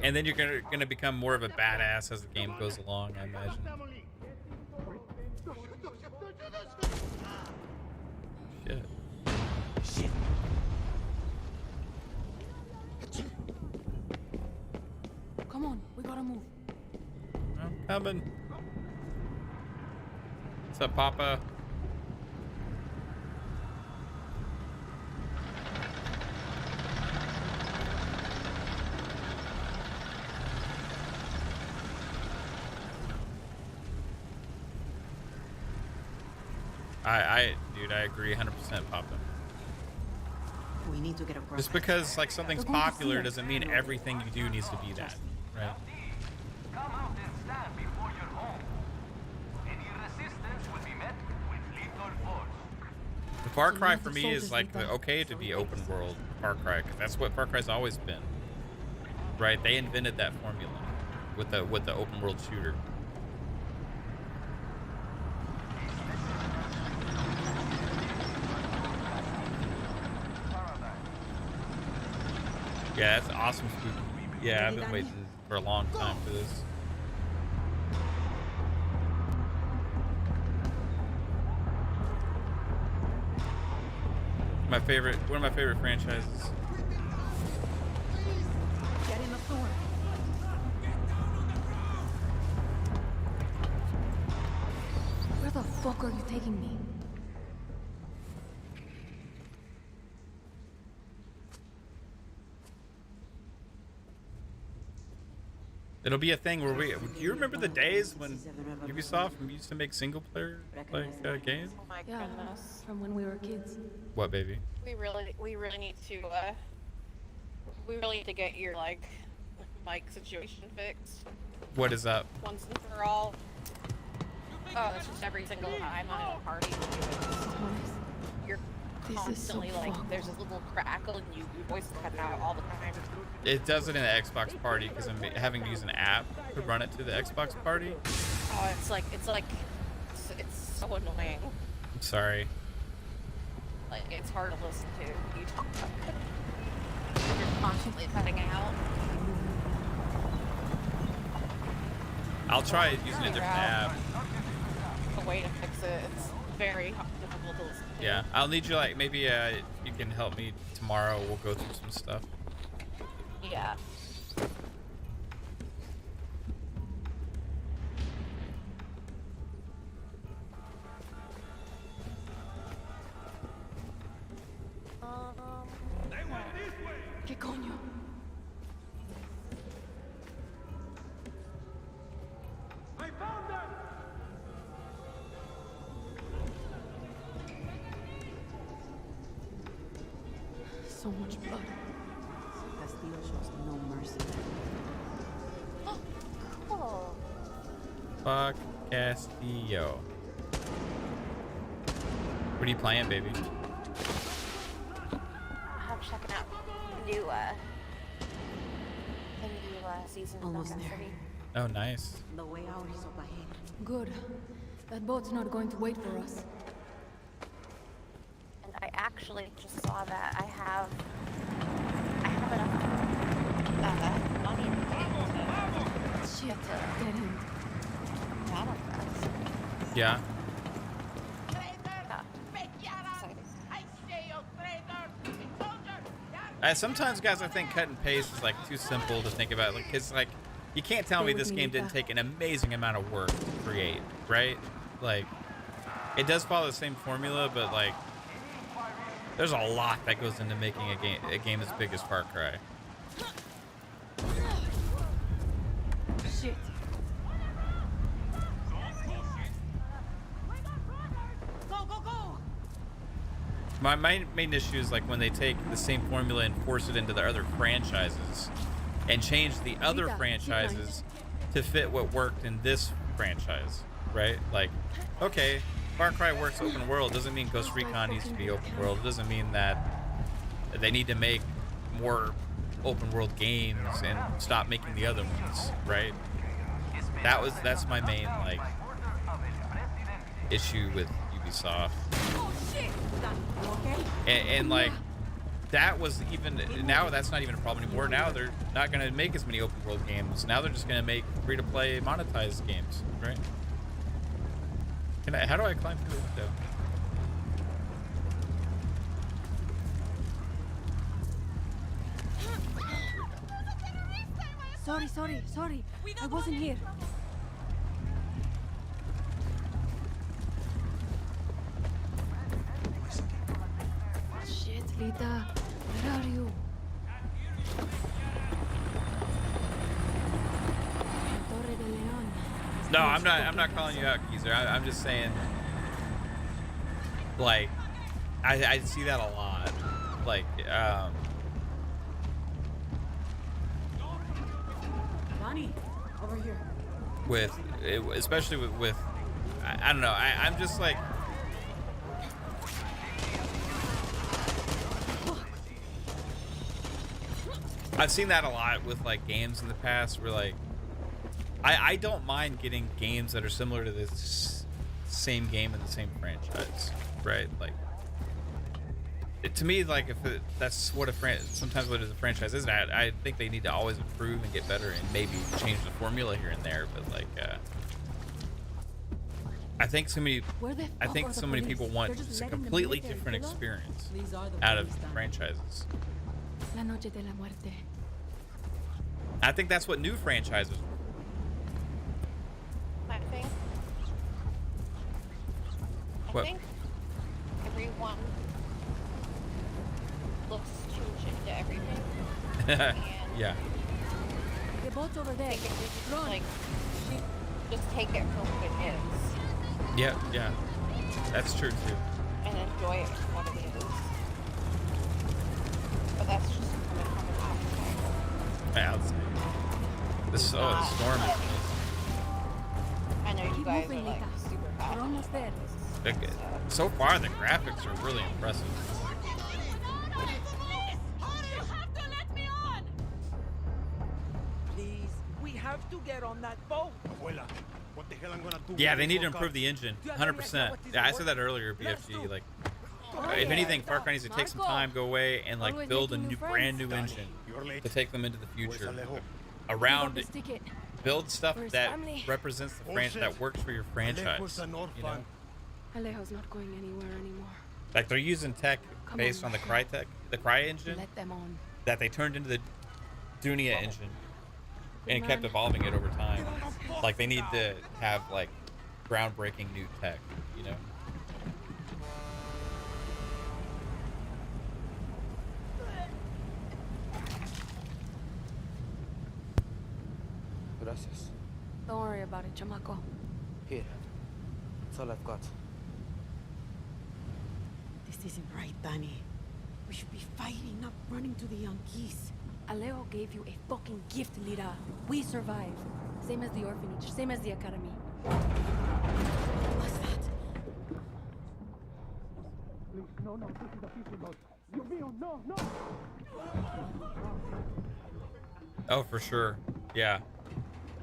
And then you're gonna become more of a badass as the game goes along, I imagine. Shit. Come on, we gotta move. I'm coming. What's up, Papa? Dude, I agree 100%, Papa. We need to get across. Just because like something's popular doesn't mean everything you do needs to be that, right? Come out and stand before your home. Any resistance will be met with lethal force. The Far Cry for me is like okay to be open world Far Cry, because that's what Far Cry's always been, right? They invented that formula with the open world shooter. Yeah, that's awesome, Spooky. Yeah, I've been waiting for a long time for this. One of my favorite franchises. Get in the door. Where the fuck are you taking me? It'll be a thing where do you remember the days when Ubisoft used to make single player like games? Oh my Yeah, goodness. from when we were kids. What, baby? We really need to get your like mic situation fixed What is up? once and for all. Oh, it's just every single time I'm in a party with you, you're This is constantly so like fucked. there's this little crackle and your voice is cutting out all the time. It does it in the Xbox party because I'm having to use an app to run it to the Xbox party. Oh, it's so annoying. I'm sorry. Like it's hard to listen to. You talk about it. You're constantly cutting out. I'll try using a different app. A way to fix it. It's very difficult to listen to. Yeah, I'll need you like maybe you can help me tomorrow. We'll go through some stuff. Yeah. ¿Qué coño? So much blood. Castillo shows no mercy. Cool. Fuck Castillo. What are you playing, baby? I'm checking out the new season of Almost Dungeon there. City. Oh, nice. The way out is up ahead. Good. That boat's not going to wait for us. And I actually just saw that I have enough money in the game to Shit. get to Dead end. Battle Pass. Yeah. Sometimes, guys, I think cut and paste is like too simple to think about. Like, cause like you can't tell me this game didn't take an amazing amount of work to create, right? Like, it does follow the same formula, but like, there's a lot that goes into making a game as big as Far Cry. Shit. Go, go, go! My main issue is like when they take the same formula and force it into the other franchises and change the other Rita, franchises to fit what worked in this franchise, right? Like, okay, Far Cry works open world, doesn't mean Ghost Recon needs to be open world. It doesn't mean that they need to make more open world games and stop making the other ones, right? That's my main like issue with Ubisoft. And like that was even now that's not even a problem anymore. Now they're not gonna make as many open world games. Now they're just gonna make free to play monetized games, right? How do I climb through the window? Sorry. I wasn't here. Shit, Lita. Where are you? Torre de Leon. No, I'm not calling you out, Geezer. I'm just saying, like, I see that a lot. Like, Bonnie, over here. especially with I don't know. I'm just like, I've seen that a lot with like games in the past where like I don't mind getting games that are similar to this same game in the same franchise, right? Like to me, like that's what sometimes what a franchise is. I think they need to always improve and get better and maybe change the formula here and there. But like, I think so many people want just a completely different experience out of franchises. La noche de la muerte. I think that's what new franchises. I think everyone looks too much into everything. And Yeah. The boat's over there. Like, just take it for what it is Yeah, yeah. That's true too. and enjoy it for what it is. But that's just coming from an outsider. Yeah, I'd say. This the storm is I know you Keep guys moving, are like Lita. super bad. We're almost there. amazing. So far, the graphics are really impressive. Please, we have to get on that boat. Abuela, what the hell I'm gonna do? Yeah, when they we need to woke improve up? the engine, Do you have any 100%. idea what this Yeah, I is said that earlier, BFG. Like, Oh, if yeah. anything, Far Cry needs to take some time, go away, and like Always build a making new brand new friends. engine You're late. to take them into the Where's future. Alejo? Around This ticket. build stuff For his that family. represents the Bullshit. that works for your franchise. Alejo's an You know, orphan. Alejo's not going anywhere anymore. like they're using tech Come based on, on the Micah. Cry engine Let them on. that they turned into the Dunia engine, and it Good kept man. evolving it over time. Like they need to have like groundbreaking new tech, you know. Gracias. Don't worry about it, chamaco. Here. That's all I've got. This isn't right, Danny. We should be fighting, not running to the Yankees. Alejo gave you a fucking gift, Lira. We survived. Same as the orphanage, same as the academy. What's that? No, no, this is the fishing boat. Dios mío, no, no! Oh, for sure. Yeah.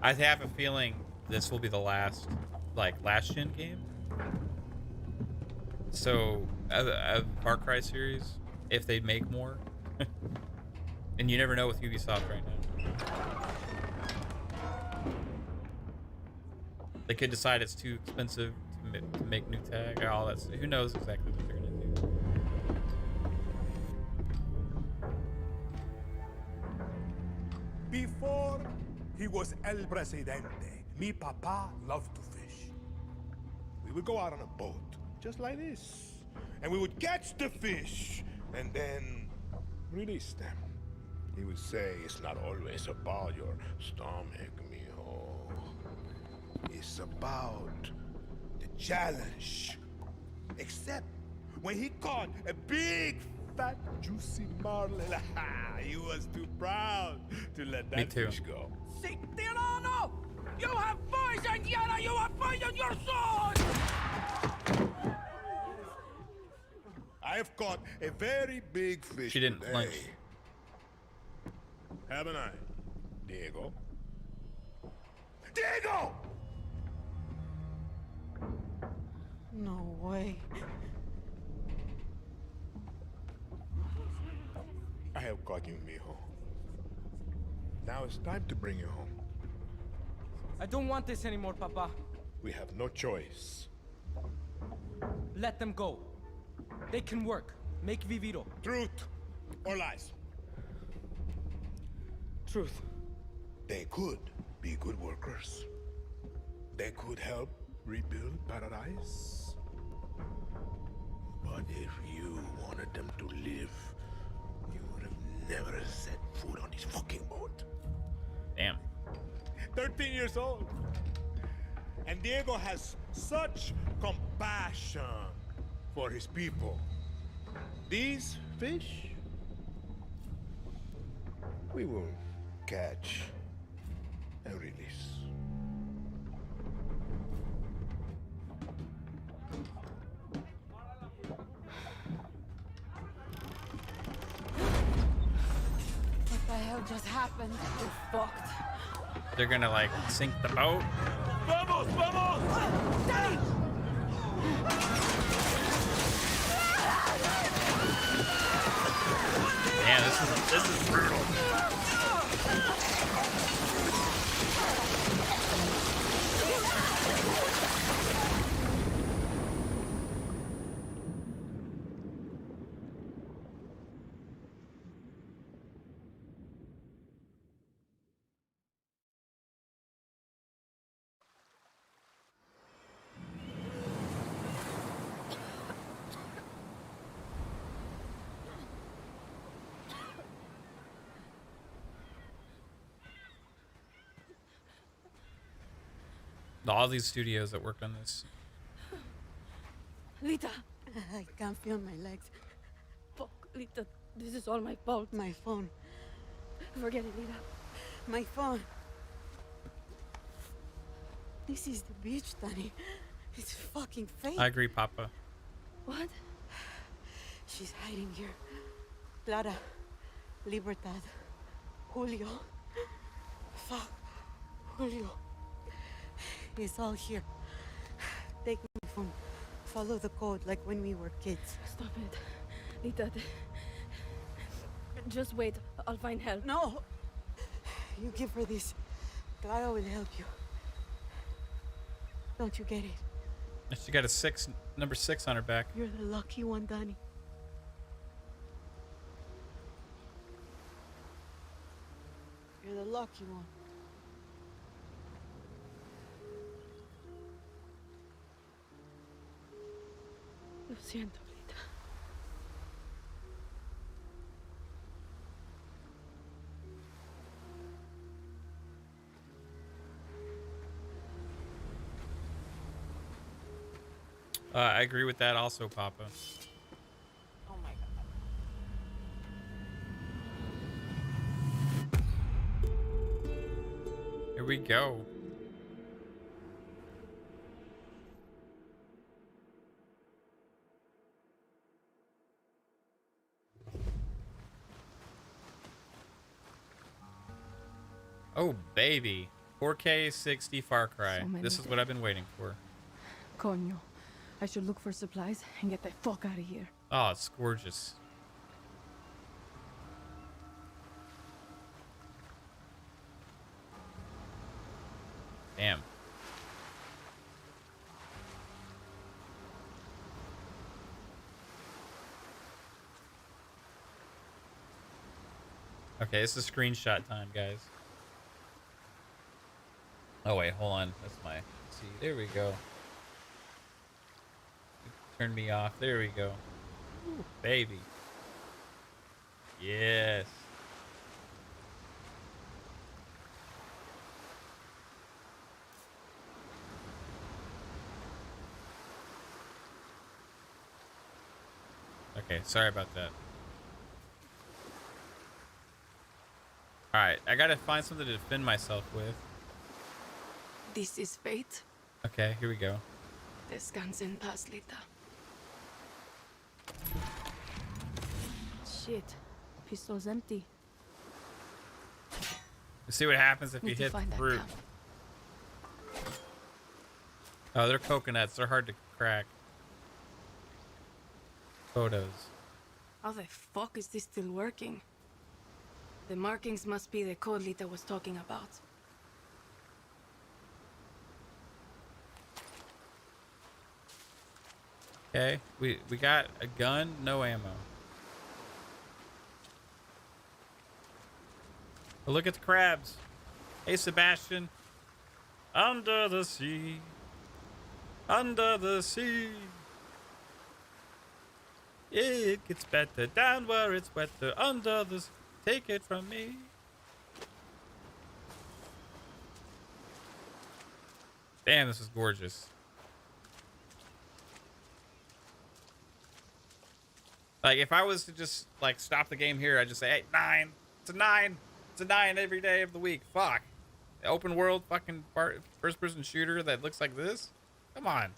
I have a feeling this will be the last gen game. So, of Far Cry series, if they make more. And you never know with Ubisoft right now. They could decide it's too expensive to make new tag. All that's, who knows exactly what they're gonna do. Before he was El Presidente, mi papa loved to fish. We would go out on a boat, just like this, and we would catch the fish, and then release them. He would say, it's not always about your stomach, mijo. It's about the challenge. Except when he caught a big, fat, juicy marlin, he was too proud to let that too. fish go. Si tirano! You have poisoned Yana! You have poisoned your soul! I have caught a very big fish She didn't today. flinch. Haven't I, Diego? Diego! No way. I have caught you, mijo. Now it's time to bring you home. I don't want this anymore, Papa. We have no choice. Let them go. They can work. Make Viviro. Truth or lies? Truth. They could be good workers. They could help rebuild paradise. But if you wanted them to live, you would have never set foot on this fucking boat. Damn. 13 years old. And Diego has such compassion for his people. These fish, we will catch and release. What the hell just happened? We're fucked. They're gonna like sink the boat. Vamos, vamos! Daddy! Man, this is brutal. All these studios that work on this. Lita! I can't feel my legs. Fuck, Lita. This is all my fault. My phone. Forget it, Lita. My phone. This is the beach, Danny. It's fucking fake. I agree, Papa. What? She's hiding here. Clara. Libertad. Julio. Fuck. Julio. It's all here. Take my phone. Follow the code like when we were kids. Stop it. Lita. Just wait. I'll find help. No! You give her this. Clara will help you. Don't you get it? She got a number 6 on her back. You're the lucky one, Danny. You're the lucky one. Lo siento, Lita. I agree with that also, Papa. Oh my god. Here we go. Oh, baby. 4K 60 Far Cry. So many This is what I've been waiting for. Coño. I should look for supplies and get the fuck out of here. Oh, it's gorgeous. Damn. Okay, this is screenshot time, guys. Oh wait, hold on. That's my. See, there we go. Turn me off. There we go. Ooh, baby. Yes. Okay, sorry about that. Alright, I gotta find something to defend myself with. This is fate. Okay, here we go. Descansa en paz, Lita. Shit. Pistol's empty. Let's see what happens if Need you to hit find that fruit. camp. Oh, they're coconuts. They're hard to crack. Photos. How the fuck is this still working? The markings must be the code Lita was talking about. Okay, we got a gun, no ammo. But look at the crabs. Hey, Sebastian. Under the sea. Under the sea. It gets better down where it's wetter. Under the sea. Take it from me. Damn, this is gorgeous. Like, if I was to just, like, stop the game here, I'd just say, hey, 9. It's a 9. It's a 9 every day of the week. Fuck. Open world fucking first-person shooter that looks like this? Come on.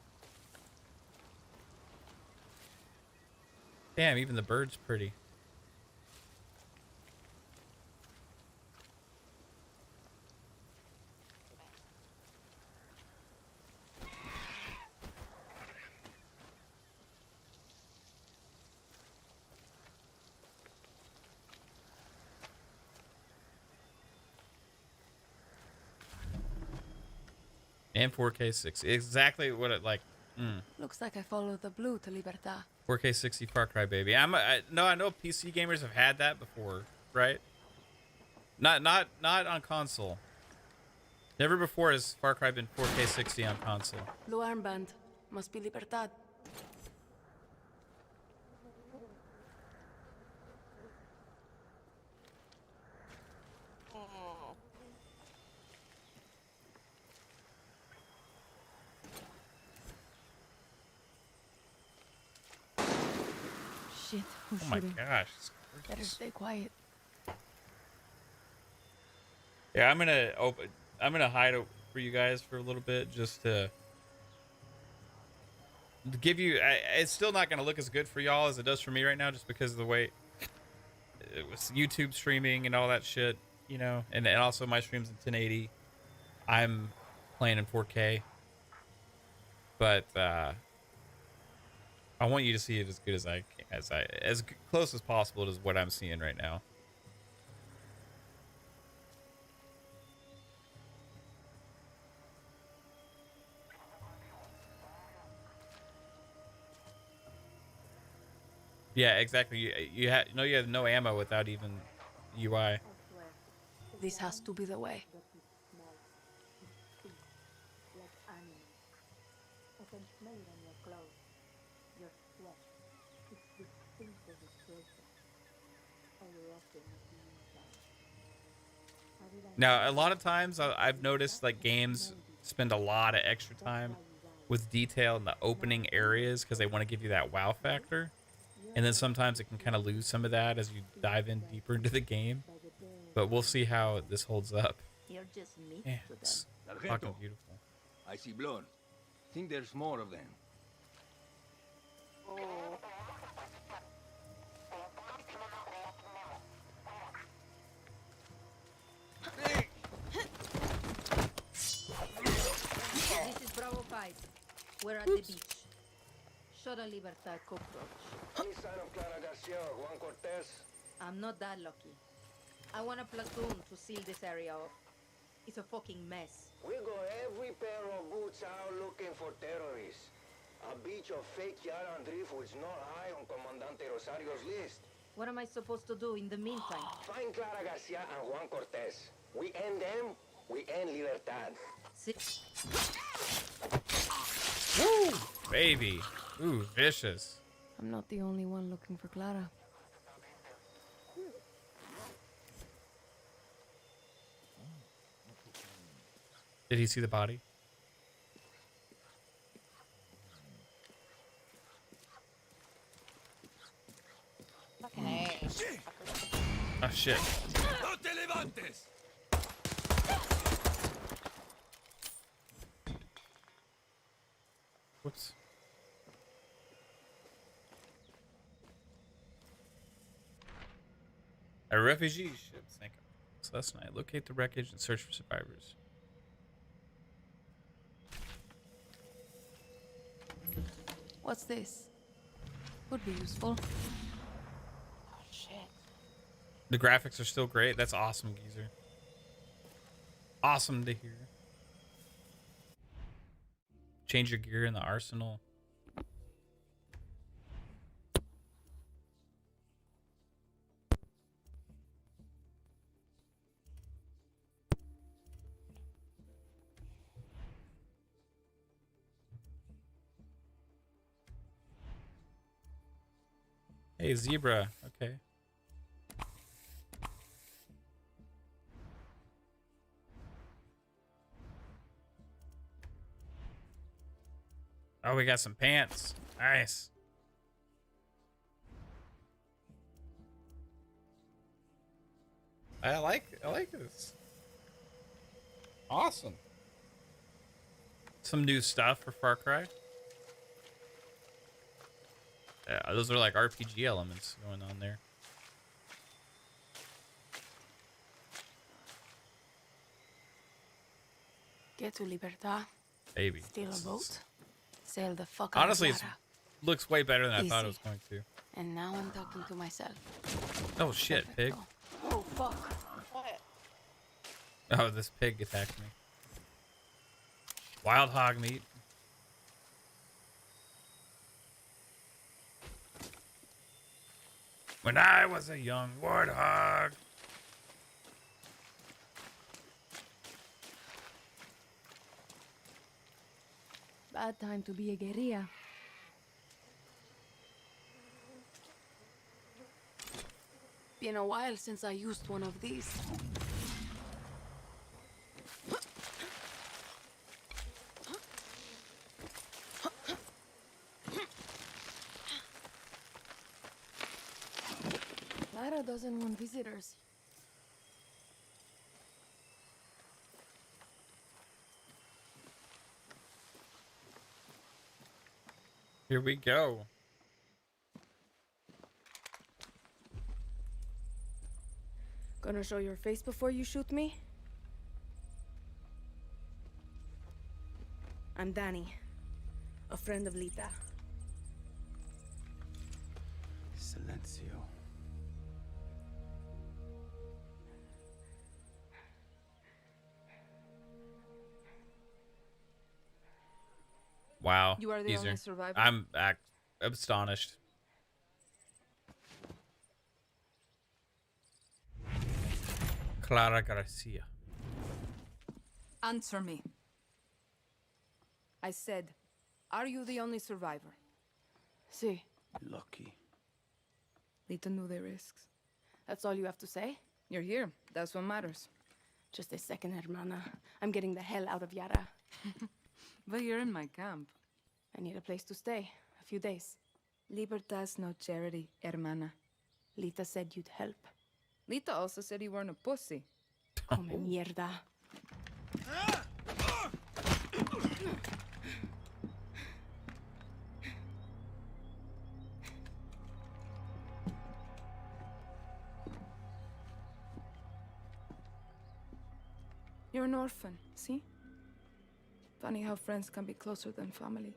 Damn, even the bird's pretty. And 4K 60. Exactly what it like. Looks like I followed the blue to Libertad. 4K 60 Far Cry, baby. I know PC gamers have had that before, right? Not on console. Never before has Far Cry been 4K 60 on console. Blue armband. Must be Libertad. Who's Oh my shooting? gosh. It's Better gorgeous. stay quiet. Yeah, I'm gonna hide it for you guys for a little bit just to give you. It's still not gonna look as good for y'all as it does for me right now, just because of the way it was YouTube streaming and all that shit, you know, and also my streams in 1080. I'm playing in 4K, but I want you to see it as good as I can, as close as possible to what I'm seeing right now. Yeah, exactly. You have no ammo without even UI. This has to be the way. Now, a lot of times I've noticed like games spend a lot of extra time with detail in the opening areas because they want to give you that wow factor. And then sometimes it can kind of lose some of that as you dive in deeper into the game. But we'll see how this holds up. You're just meat Yeah, to them. it's fucking beautiful. I see blood. Think there's more of them. This is Bravo 5. We're at the beach. Shot a Libertad cockroach. Any sign of Clara Garcia or Juan Cortez? I'm not that lucky. I want a platoon to seal this area off. It's a fucking mess. We got every pair of boots out looking for terrorists. A beach of fake Yara and driftwood's not high on Comandante Rosario's list. What am I supposed to do in the meantime? Find Clara Garcia and Juan Cortez. We end them, we end Libertad. Woo, baby. Ooh, vicious. I'm not the only one looking for Clara. Did he see the body? Fucking A. Oh shit. ¡No te levantes! Whoops. A refugee ship sank last night. Locate the wreckage and search for survivors. What's this? Would be useful. Oh shit. The graphics are still great. That's awesome, geezer. Awesome to hear. Change your gear in the arsenal. Hey, zebra. Okay. Oh, we got some pants. Nice. I like this. Awesome. Some new stuff for Far Cry. Yeah, those are like RPG elements going on there. Get to Libertad. Baby. Steal a boat. Sail the fuck out Honestly, of it Clara. looks way better than I thought it Easy. was going to. And now I'm talking to myself. Oh shit, pig. Oh fuck. What? Oh, this pig attacked me. Wild hog meat. When I was a young warthog. Bad time to be a guerrilla. Been a while since I used one of these. Clara doesn't want visitors. Here we go. Gonna show your face before you shoot me? I'm Danny, a friend of Lita. Silencio. Wow. You are the Easier. only survivor? I'm astonished. Clara Garcia. Answer me. I said, are you the only survivor? See, Lucky. Lita knew the risks. that's all you have to say? You're here. That's what matters. Just a second, hermana. I'm getting the hell out of Yara. But you're in my camp. I need a place to stay. A few days. Libertas no charity, hermana. Lita said you'd help. Lita also said you weren't a pussy. Come mierda. You're an orphan, see? Funny how friends can be closer than family.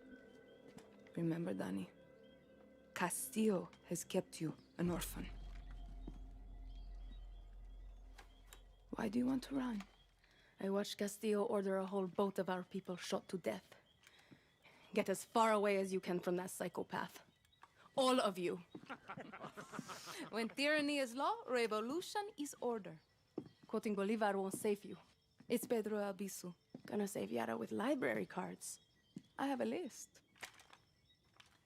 Remember, Danny, Castillo has kept you an orphan. Why do you want to run? I watched Castillo order a whole boat of our people shot to death. Get as far away as you can from that psychopath. All of you. When tyranny is law, revolution is order. Quoting Bolivar won't save you. It's Pedro Albizu. Gonna save Yara with library cards. I have a list.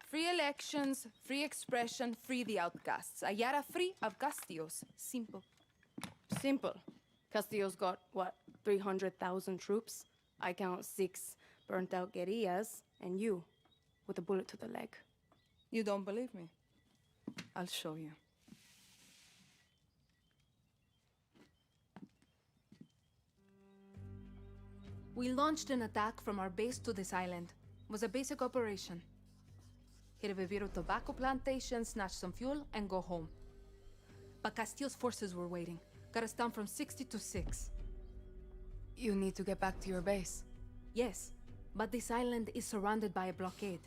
Free elections, free expression, free the outcasts. A Yara free of Castillos. Simple. Simple. Castillo's got, what, 300,000 troops? I count 6 burnt-out guerrillas, and you, with a bullet to the leg. You don't believe me? I'll show you. We launched an attack from our base to this island. It was a basic operation. Hit a Viviro tobacco plantation, snatch some fuel, and go home. But Castillo's forces were waiting. Got us down from 60 to 6. You need to get back to your base. Yes, but this island is surrounded by a blockade.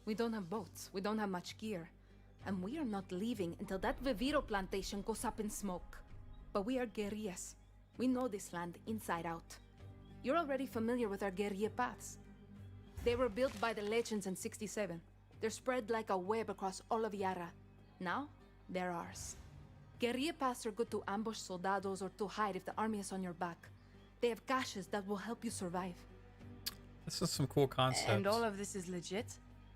We don't have boats, we don't have much gear. And we are not leaving until that Viviro plantation goes up in smoke. But we are guerrillas. We know this land inside out. You're already familiar with our guerrilla paths. They were built by the legends in 67. They're spread like a web across all of Yara. Now, they're ours. Guerrilla paths are good to ambush soldados or to hide if the army is on your back. They have caches that will help you survive. This is some cool concepts. And all of this is legit?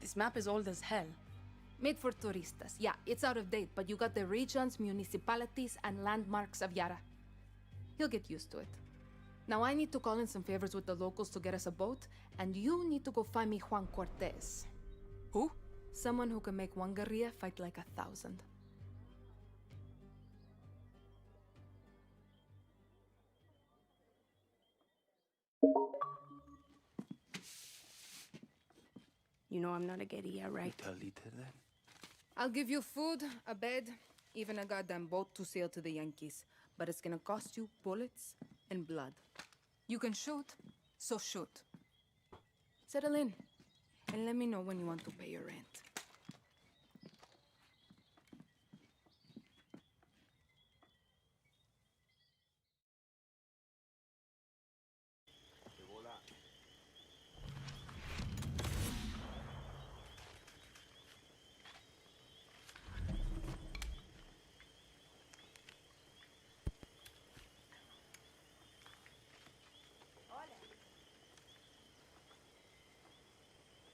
This map is old as hell. Made for turistas. Yeah, it's out of date, but you got the regions, municipalities, and landmarks of Yara. You'll get used to it. Now I need to call in some favors with the locals to get us a boat, and you need to go find me Juan Cortez. Who? Someone who can make one guerrilla fight like 1,000. You know I'm not a guerrilla, right? Tell Lita that? I'll give you food, a bed, even a goddamn boat to sail to the Yankees. But it's gonna cost you bullets and blood. You can shoot, so shoot. Settle in, and let me know when you want to pay your rent.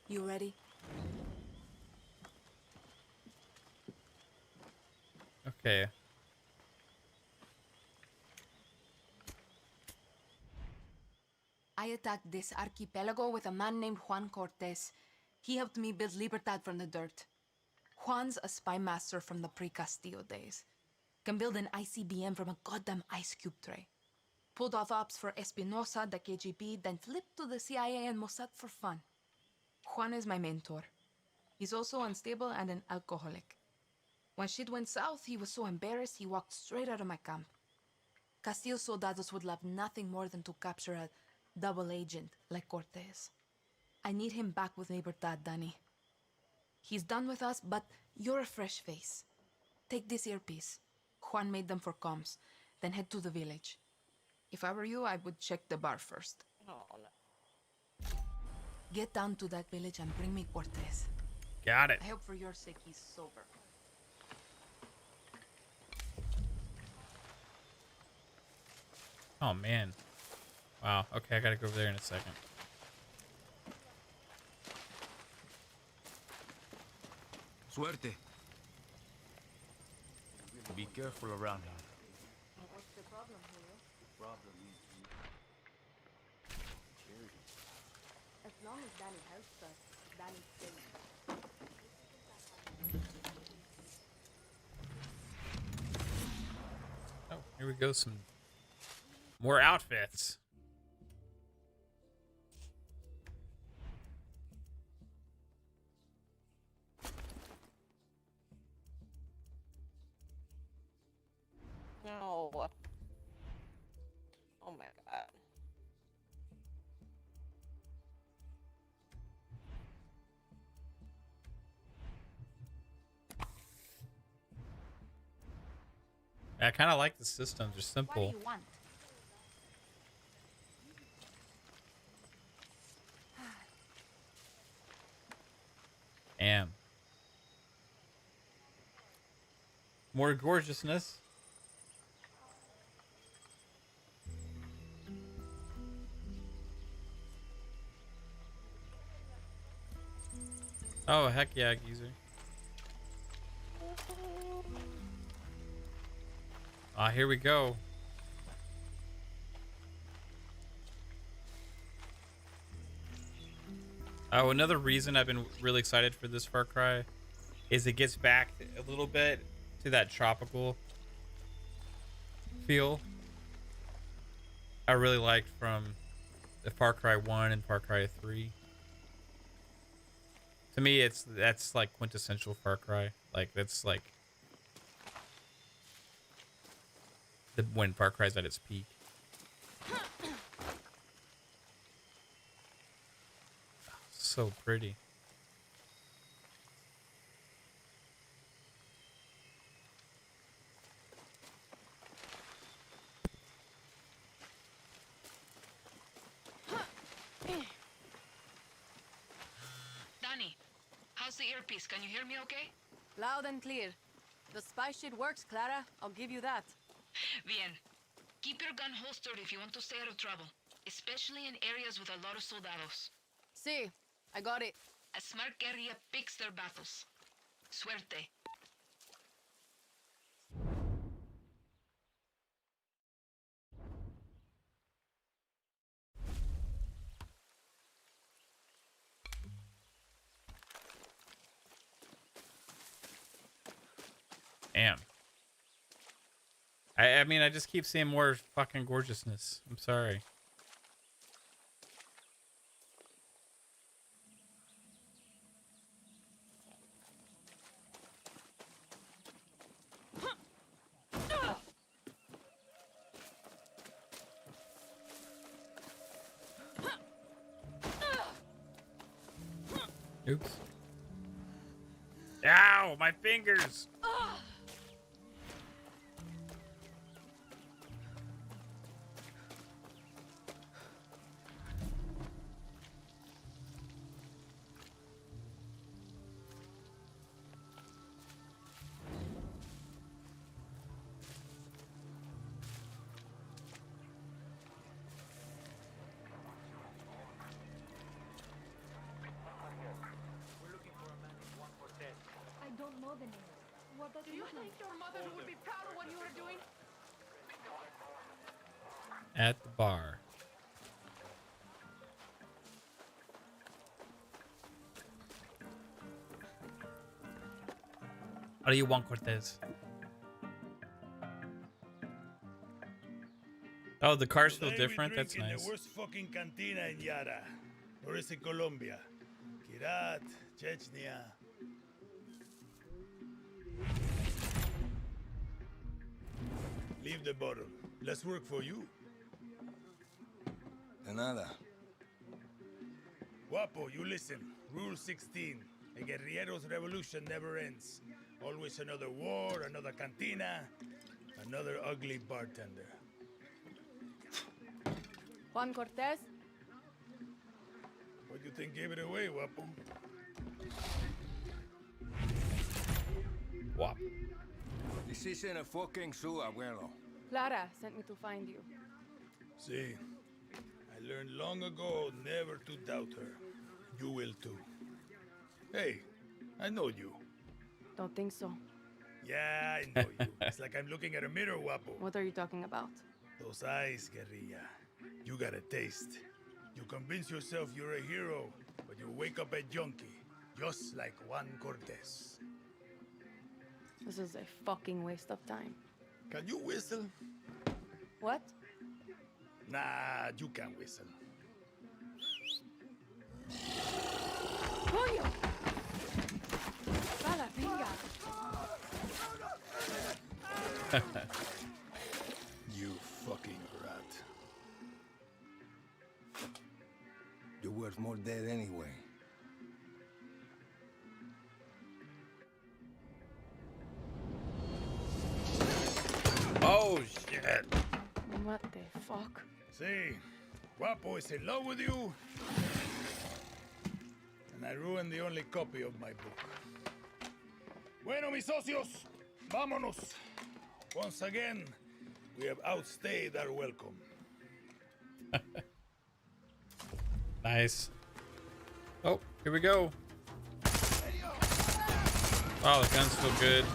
You ready? Okay. I attacked this archipelago with a man named Juan Cortez. He helped me build Libertad from the dirt. Juan's a spy master from the pre-Castillo days. Can build an ICBM from a goddamn ice cube tray. Pulled off ops for Espinosa, the KGB, then flipped to the CIA and Mossad for fun. Juan is my mentor. He's also unstable and an alcoholic. When shit went south, he was so embarrassed he walked straight out of my camp. Castillo's soldados would love nothing more than to capture a double agent like Cortez. I need him back with Libertad, Danny. He's done with us, but you're a fresh face. Take this earpiece. Juan made them for comms, then head to the village. If I were you, I would check the bar first. Oh, no. Get down to that village and bring me Cortez. Got it. I hope for your sake he's sober. Oh, man. Wow. Okay, I gotta go over there in a second. Suerte. Be careful around him. What's the problem, Julio? The problem is charity. As long as Danny helps us, Danny's safe. Oh, here we go. Some more outfits. No. Oh my god. I kind of like the system. They're simple. What do you want? Damn. More gorgeousness. Oh, heck yeah, geezer. Ah, here we go. Oh, another reason I've been really excited for this Far Cry is it gets back a little bit to that tropical feel I really liked from the Far Cry 1 and Far Cry 3. To me, that's like quintessential Far Cry. Like that's like when Far Cry's at its peak. So pretty. Danny, how's the earpiece? Can you hear me okay? Loud and clear. The spy shit works, Clara. I'll give you that. Bien. Keep your gun holstered if you want to stay out of trouble, especially in areas with a lot of soldados. See, I got it. A smart guerrilla picks their battles. Suerte. Damn. I mean, I just keep seeing more fucking gorgeousness. I'm sorry. Oops. Ow, my fingers. I don't know the name. What does Do you think your mother would be proud of what you were doing? At the bar. How do you want, Cortez? Oh, the cars feel Today we different. drink That's in nice. the worst fucking cantina in Yara. Or is it Colombia? Kirat, Chechnya. Leave the bottle. Less work for you. De nada. Guapo, you listen. Rule 16. A guerrillero's revolution never ends. Always another war, another cantina, another ugly bartender. Juan Cortez? What do you think gave it away, Guapo? Wop. This isn't a fucking zoo, abuelo. Clara sent me to find you. See, I learned long ago never to doubt her. You will too. Hey, I know you. Don't think so. Yeah, I know you. It's like I'm looking at a mirror, Guapo. What are you talking about? Those eyes, guerrilla. You got a taste. You convince yourself you're a hero, but you wake up a junkie, just like Juan Cortez. This is a fucking waste of time. Can you whistle? What? Nah, you can't whistle. Coño! Bala, venga! You fucking rat. You're worth more dead anyway. Oh shit! What the fuck? See, Guapo is in love with you, and I ruined the only copy of my book. Bueno, mis socios, vámonos. Once again, we have outstayed our welcome. Nice. Oh, here we go. Oh, the guns feel good.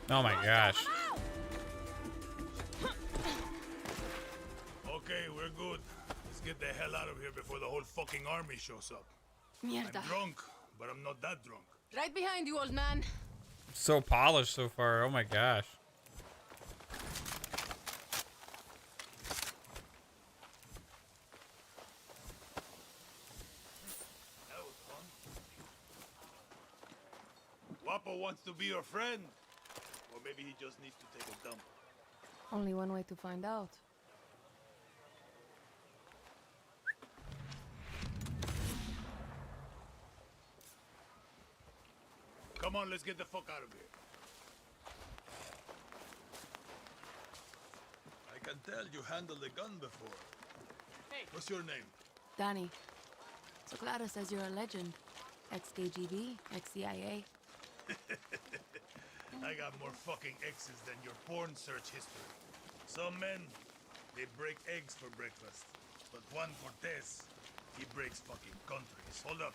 Oh my gosh. Okay, we're good. Let's get the hell out of here before the whole fucking army shows up. Mierda. I'm drunk, but I'm not that drunk. Right behind you, old man. So polished so far. Oh my gosh. That was fun. Guapo wants to be your friend. Or maybe he just needs to take a dump. Only one way to find out. Come on, let's get the fuck out of here. I can tell you handled a gun before. Hey. What's your name? Danny. So Clara says you're a legend. Ex-KGB, ex-CIA. I got more fucking X's than your porn search history. Some men, they break eggs for breakfast. But Juan Cortez, he breaks fucking countries. Hold up.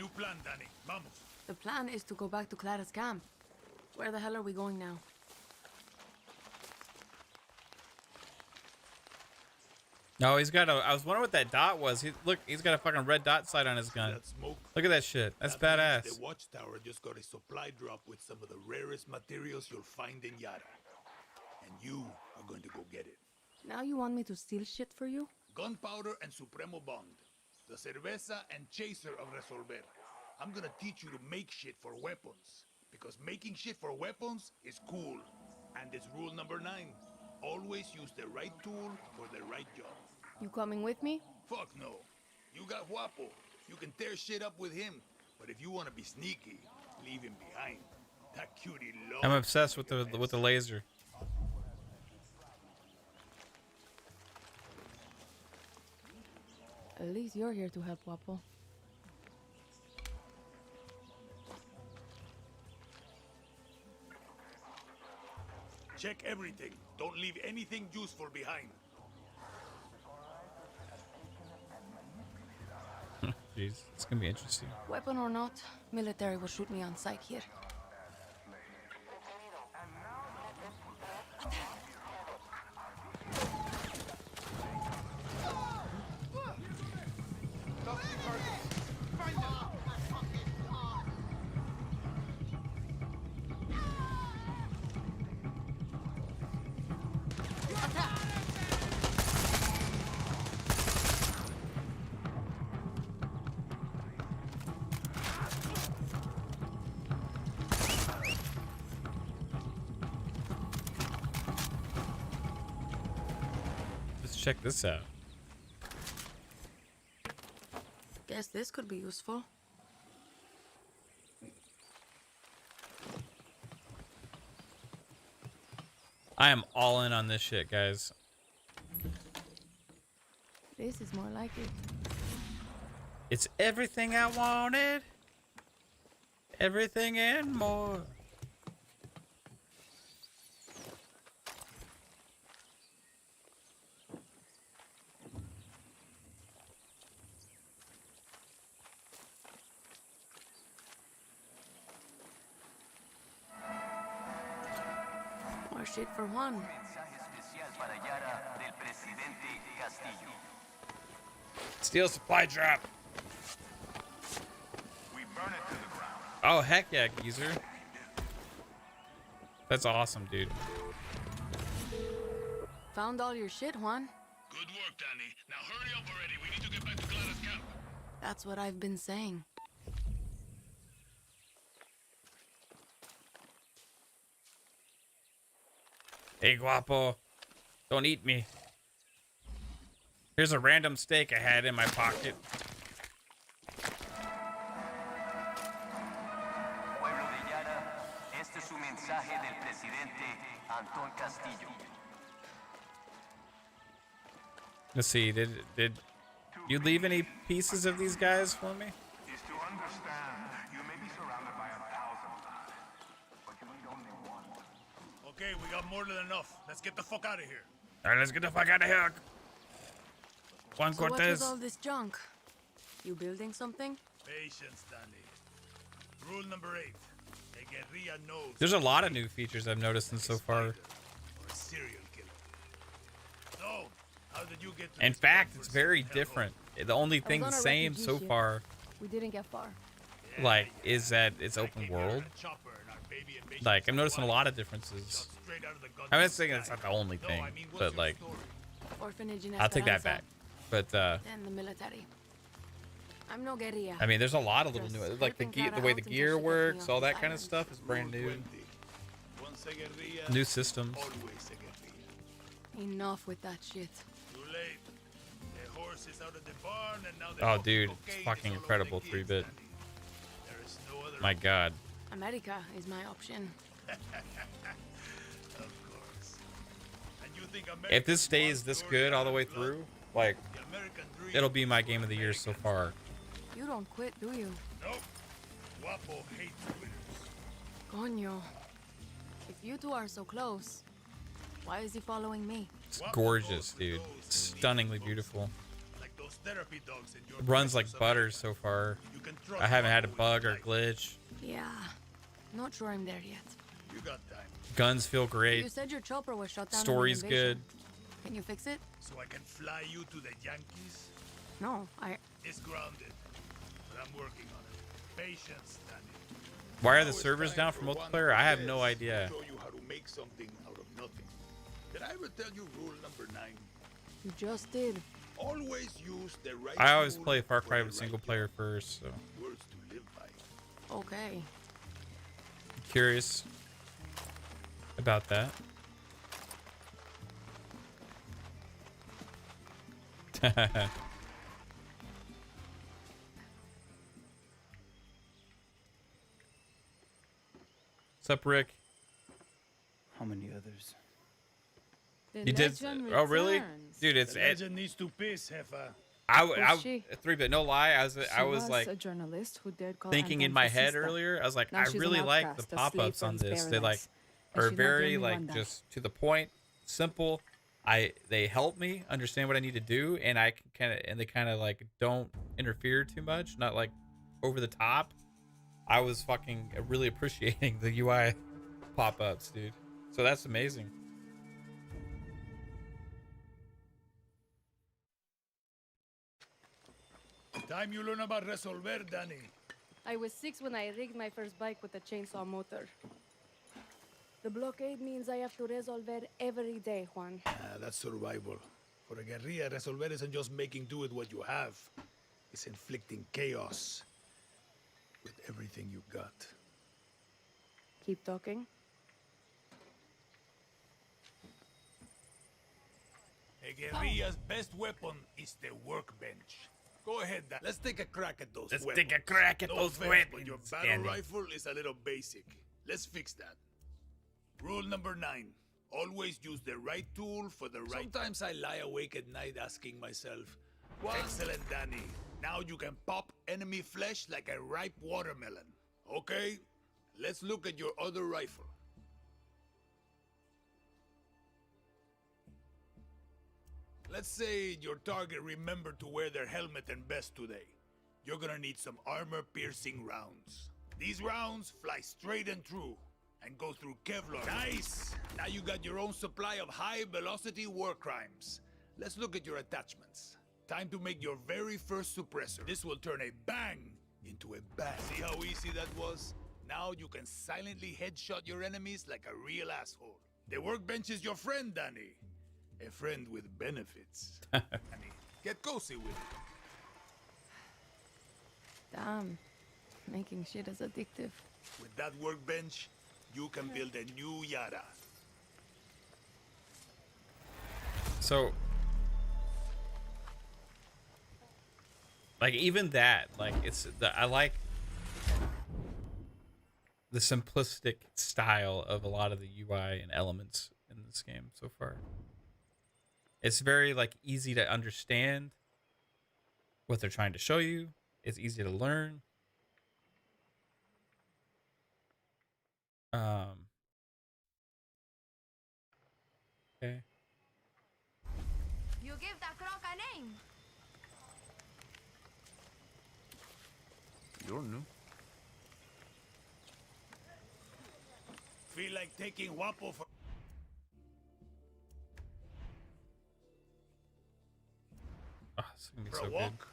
New plan, Danny. Vamos. The plan is to go back to Clara's camp. Where the hell are we going now? No, he's got a. I was wondering what that dot was. Look, he's got a fucking red dot sight on his gun. That smoke. Look at that shit. That's That badass. means the watchtower just got a supply drop with some of the rarest materials you'll find in Yara. And you are going to go get it. Now you want me to steal shit for you? Gunpowder and Supremo Bond. The cerveza and chaser of Resolver. I'm gonna teach you to make shit for weapons. Because making shit for weapons is cool. And it's rule number 9. Always use the right tool for the right job. You coming with me? Fuck no. You got Guapo. You can tear shit up with him. But if you want to be sneaky, leave him behind. That cutie loves. I'm obsessed with the laser. At least you're here to help, Guapo. Check everything. Don't leave anything useful behind. Jeez, it's gonna be interesting. Weapon or not, military will shoot me on sight here. Let's check this out. Guess this could be useful. I am all in on this shit, guys. This is more like it. It's everything I wanted. Everything and more. More shit for one. Steel supply drop. We burn it to the ground. Oh, heck yeah, geezer. That's awesome, dude. Found all your shit, Juan. Good work, Danny. Now hurry up already. We need to get back to Clara's camp. That's what I've been saying. Hey, Guapo. Don't eat me. Here's a random steak I had in my pocket. Pueblo de Yara, este es su mensaje del presidente Antón Castillo. Let's see, did you leave any pieces of these guys for me? Is to understand you may be surrounded by 1,000, but you need only one. Okay, we got more than enough. Let's get the fuck out of here. Alright, let's get the fuck out of here. Juan So what's with Cortez. all this junk? You building something? Patience, Danny. Rule number 8. A guerrilla knows. There's a lot of new features I've noticed in so far. Or a serial killer. So, how did you get to In this fact, point it's for very some different. The only thing on the a same refugee so ship. far, We didn't get far. help? like, is that it's open world. Chopper and our baby invasion Like, I'm noticing a supplies lot of differences. shot straight out of the gun I'm not from saying the it's sky. not the only No, thing, I mean, what's but your like, story? Orphanage in I'll take that Esperanza, back. But Then the military. I'm no guerrilla. I mean, there's a lot of little Just new, like the helping the Clara way out the until gear she gets me works, off all this that kind of island. stuff is brand Rule new. 20. Once a guerrilla, New systems. always a guerrilla. Enough with that shit. Too late. The horse is out of the barn and now the Oh, fucking dude, cocaine it's is fucking all over incredible, the 3-bit. kids, Danny. There is no other My God. America is my option. Of course. And you think If this Americans stays want this your good all the way blood? through, like, The American dream it'll be my is game for of the year so Americans. far. You don't quit, do you? Nope. Guapo hates quitters. Coño. If you two are so close, why is he following me? It's Guapo gorgeous, goes with dude. those who need Stunningly the most. beautiful. Like those therapy dogs in your It runs like precious butter America. so far. You can trust I haven't had a Guapo with bug your or life. glitch. Yeah. Not sure I'm there yet. You got time. Guns feel You great. said your chopper was shut down. in the Story's invasion. good. Can you fix it? So I can fly you to the Yankees? No, It's grounded. But I'm working on it. Patience, Danny. Why are Now the it's servers time down for Juan multiplayer? I have no Cortez idea. to show you how to make something out of nothing. Did I ever tell you rule number 9? you just did. Always use the right I always tool play Far for Cry the with right single job. player first, so Words to live by. Okay. curious about that. What's up, Rick? How many others? You did? Oh, really? Dude, it's The legend needs to piss, Jefa. she? 3-bit, no lie. I was She like a journalist who dared call thinking in Anton's my head sister. earlier. I was like, Now I she's an really like the outcast, a slave pop-ups on from this. They like Byrnes. And are she's not the very only like one that- just to the point, simple. They help me understand what I need to do, and I can they kind of like don't interfere too much, not like over the top. I was fucking really appreciating the UI pop-ups, dude. So that's amazing. Time you learn about Resolver, Danny. I was 6 when I rigged my first bike with a chainsaw motor. The blockade means I have to resolver every day, Juan. That's survival. For a guerrilla, Resolver isn't just making do with what you have. It's inflicting chaos with everything you got. Keep talking. A guerrilla's best weapon is the workbench. Go ahead, Dan. Let's take a crack at those weapons. Let's take a crack at No those offense, weapons. But your battle Danny. rifle is a little basic. Let's fix that. Rule number 9. Always use the right tool for the right... Sometimes I lie awake at night asking myself, excellent, Danny. Now you can pop enemy flesh like a ripe watermelon. Okay, let's look at your other rifle. Let's say your target remembered to wear their helmet and vest today. You're gonna need some armor-piercing rounds. These rounds fly straight and true and go through Kevlar. Nice! Now you got your own supply of high-velocity war crimes. Let's look at your attachments. Time to make your very first suppressor. This will turn a bang into a bang. See how easy that was? Now you can silently headshot your enemies like a real asshole. The workbench is your friend, Danny. A friend with benefits. Danny, get cozy with it. Damn. Making shit is addictive. With that workbench, you can build a new Yara. So, like even that, like I like the simplistic style of a lot of the UI and elements in this game so far. It's very like easy to understand what they're trying to show you. It's easy to learn. Okay. You give that croc a name. You're new. Feel like taking Wapo for... Oh, it's gonna be For so a good. walk?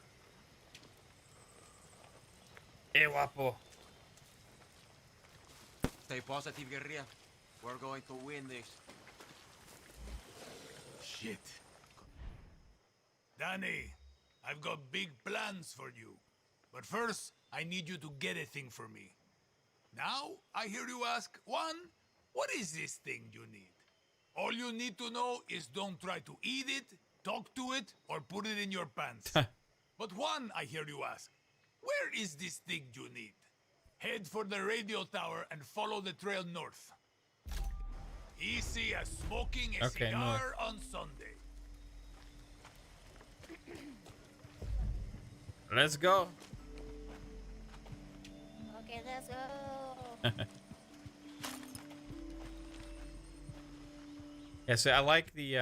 Hey, Wapo. Stay positive, guerrilla. We're going to win this. Shit. Danny, I've got big plans for you. But first, I need you to get a thing for me. Now, I hear you ask, Juan, what is this thing you need? All you need to know is don't try to eat it, talk to it, or put it in your pants. But Juan, I hear you ask, where is this thing you need? Head for the radio tower and follow the trail north. Easy as smoking a Okay, cigar on Sunday. Let's go. Okay, let's go. Yeah, so I like the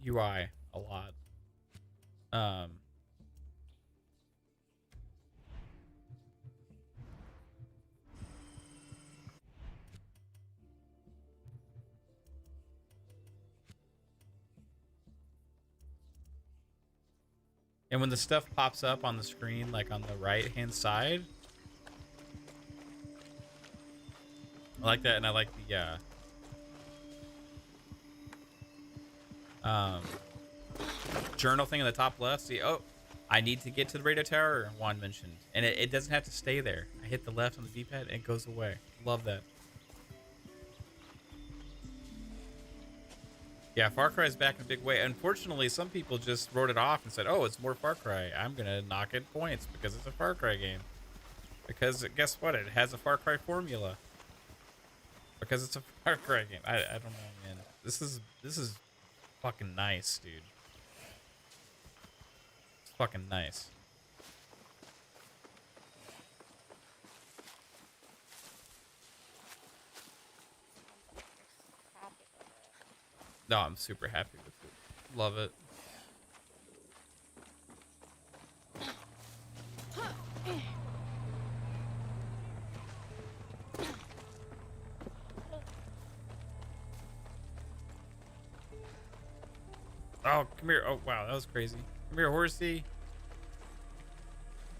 UI a lot. And when the stuff pops up on the screen, like on the right-hand side, I like that, and I like the journal thing in the top left. See, oh, I need to get to the radio tower, Juan mentioned, and it doesn't have to stay there. I hit the left on the D-pad, and it goes away. Love that. Yeah, Far Cry is back in a big way. Unfortunately, some people just wrote it off and said, oh, it's more Far Cry. I'm going to knock it points because it's a Far Cry game. Because guess what? It has a Far Cry formula. Because it's a Far Cry game. I don't know, man. This is fucking nice, dude. It's fucking nice. No, I'm super happy with it. Love it. Oh, come here. Oh, wow, that was crazy. Come here, horsey.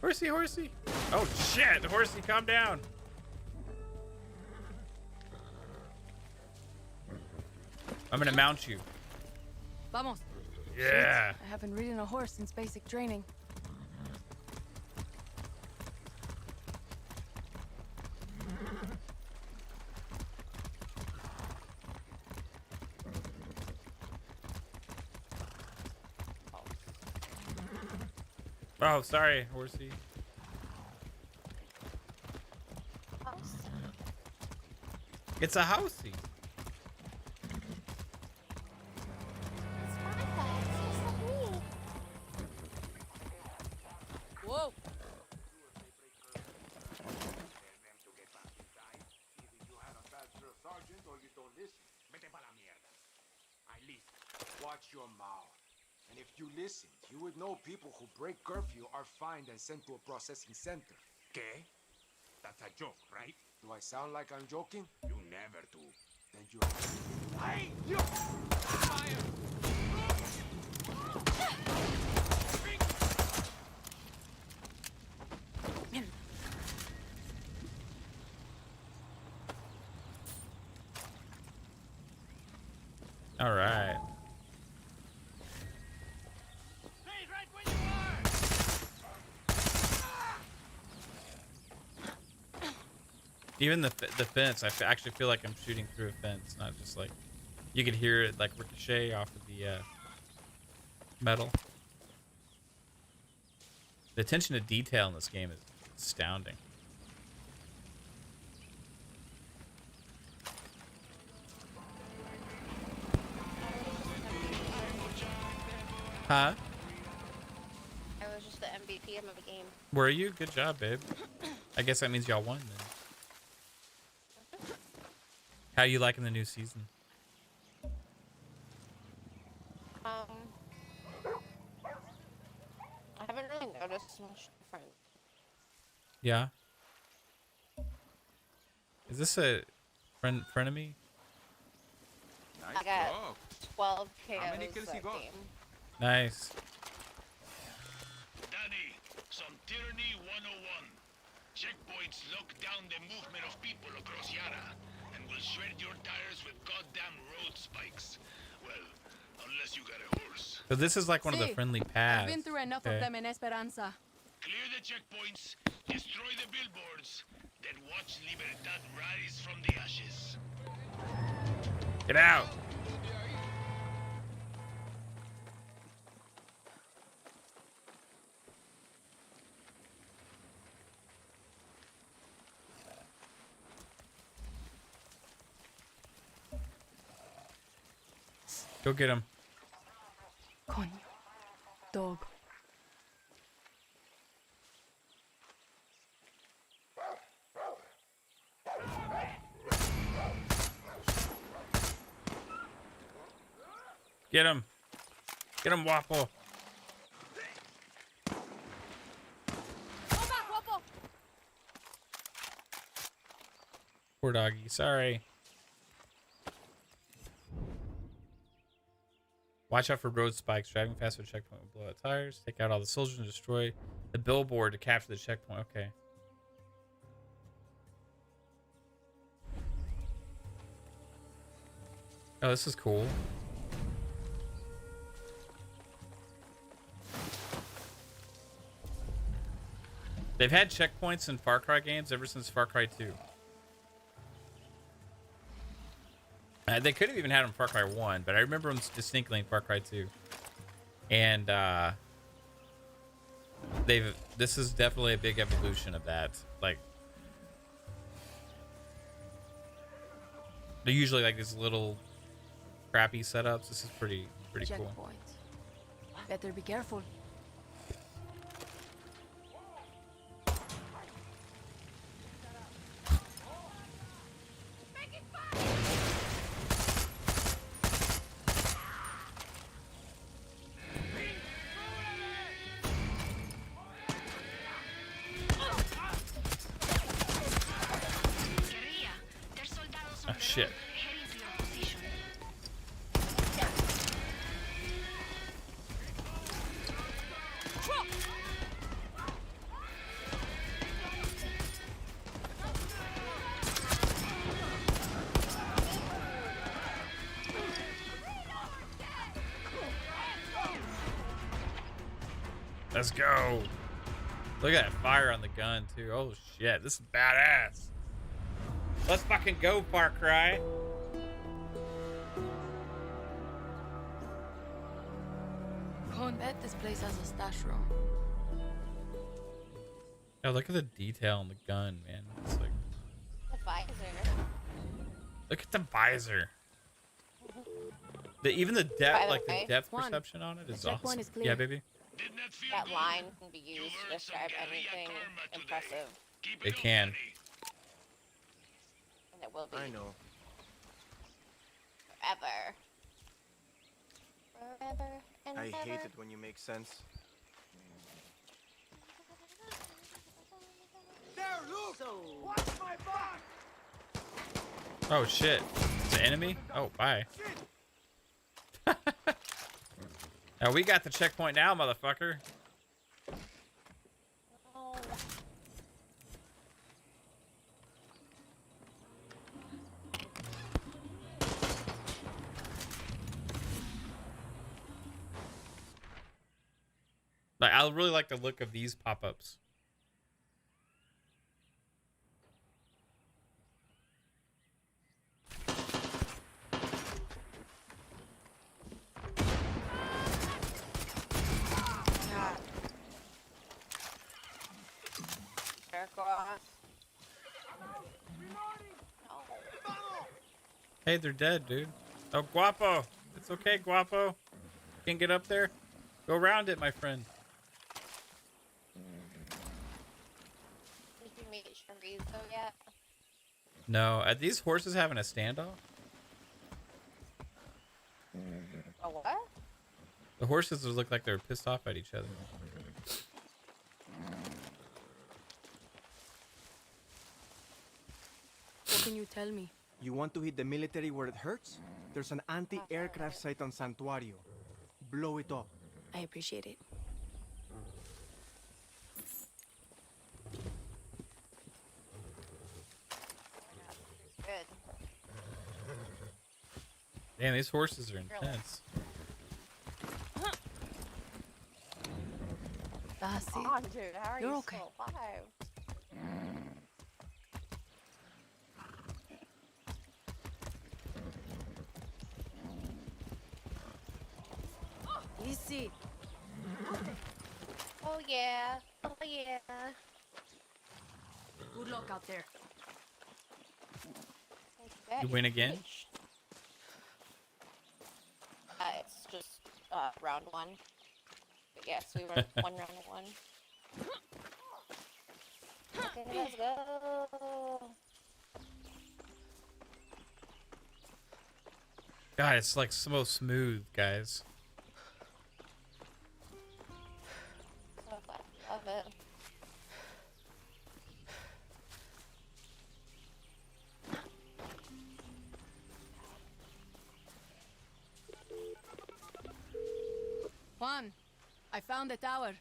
Horsey, horsey. Oh, shit. Horsey, calm down. I'm gonna mount you. Vamos. Yeah. I haven't ridden a horse since basic training. Oh, sorry, horsey. It's a housey. Whoa. Watch your mouth. And if you listened, you would know people who break curfew are fined and sent to a processing center. ¿Qué? That's a joke, right? Do I sound like I'm joking? You never do. Then you... Hey, you! Fire! All right. Even the fence, I actually feel like I'm shooting through a fence, not just like you could hear it like ricochet off of the metal. The attention to detail in this game is astounding. Huh? I was just the MVP of the game. Were you? Good job, babe. I guess that means y'all won then. How you liking the new season? I haven't really noticed much different. Yeah. Is this a frenemy? I got 12 KOs How many kills that you got? game. Nice. Danny, some tyranny 101. Checkpoints lock down the movement of people across Yara and will shred your tires with goddamn road spikes. Well, unless you got a horse. So this is like one of the See, friendly paths. I've been through enough Okay. of them in Esperanza. Clear the checkpoints, destroy the billboards, then watch Libertad rise from the ashes. Get out. Go get him. Coño. Dog. Get him. Get him, Waffle. Poor doggy. Sorry. Watch out for road spikes. Driving fast with a checkpoint will blow out tires. Take out all the soldiers and destroy the billboard to capture the checkpoint. Okay. Oh, this is cool. They've had checkpoints in Far Cry games ever since Far Cry 2. They could have even had them in Far Cry 1, but I remember them distinctly in Far Cry 2. And this is definitely a big evolution of that. Like, they're usually like these little crappy setups. This is pretty cool. Checkpoint. Better be careful. Oh shit. Let's go. Look at that fire on the gun too. Oh shit, this is badass. Let's fucking go, Far Cry. Go bet this place has a stash room. Oh, look at the detail on the gun, man. It's like The visor. look at the visor. Even the depth, like the way, depth Juan, perception on it is the checkpoint awesome. is clear. Yeah, baby. That line can be used to describe anything impressive. It can. And it will be. I know. Forever. Forever and I ever. hate it when you make sense. There, look! Watch my back! Oh shit. It's an enemy? Oh, bye. Now we got the checkpoint now, motherfucker. Oh. Like, I really like the look of these pop-ups. Hey, they're dead, dude. Oh, Guapo. It's okay, Guapo. Can't get up there? Go around it, my friend. Did you meet Chorizo yet? No, are these horses having a standoff? A what? The horses look like they're pissed off at each other. What can you tell me? You want to hit the military where it hurts? There's an anti-aircraft site on Santuario. Blow it up. I appreciate it. Good. Damn, these horses are intense. That's it. Come on, dude. How are You're you okay. still alive? Easy. Oh yeah. Oh yeah. Good luck out there. You win again? It's just round one. But yes, we were one round one. Okay, let's go. God, it's like so smooth, guys. So glad you love it. Juan, I found the tower.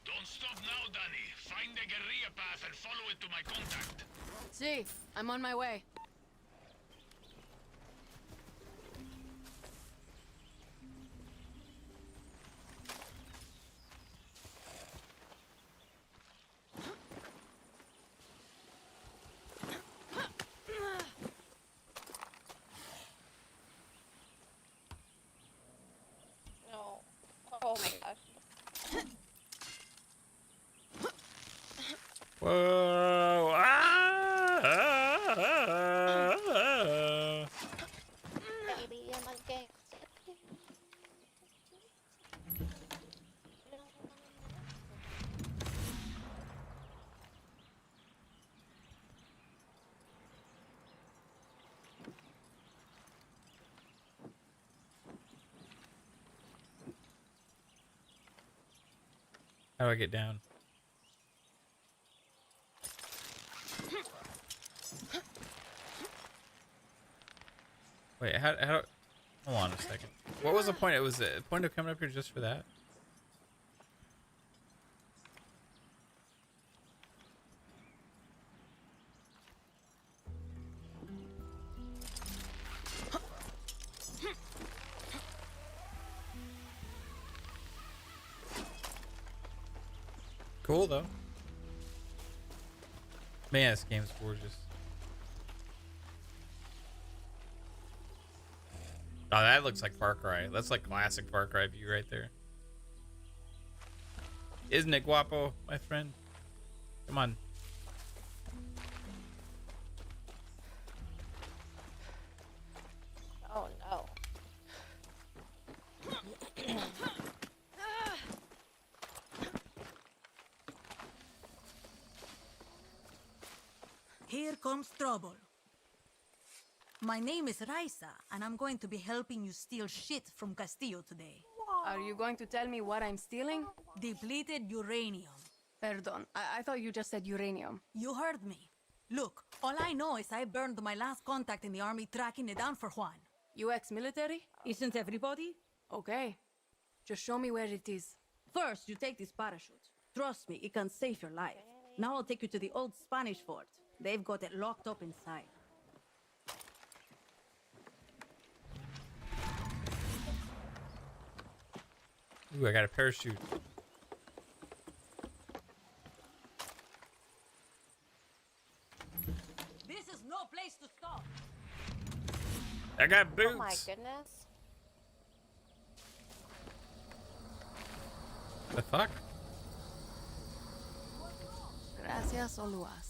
Don't stop now, Danny. Find the guerrilla path and follow it to my contact. See, I'm on my way. No. Oh my gosh. Whoa! Baby, I'm a gangster. How do I get down? Wait, how hold on a second. What was the point? It was the point of coming up here just for that? Cool though. Man, this game's gorgeous. Oh, that looks like Far Cry. That's like classic Far Cry view right there. Isn't it guapo, my friend? Come on. Oh no. Here comes trouble. My name is Raisa, and I'm going to be helping you steal shit from Castillo today. Are you going to tell me what I'm stealing? Depleted uranium. Perdón, I thought you just said uranium. You heard me. Look, all I know is I burned my last contact in the army tracking it down for Juan. You ex-military? Isn't everybody? Okay. Just show me where it is. First, you take this parachute. Trust me, it can save your life. Now I'll take you to the old Spanish fort. They've got it locked up inside. Ooh, I got a parachute. This is no place to stop. I got boots. Oh my goodness. The fuck? Gracias, Oluas.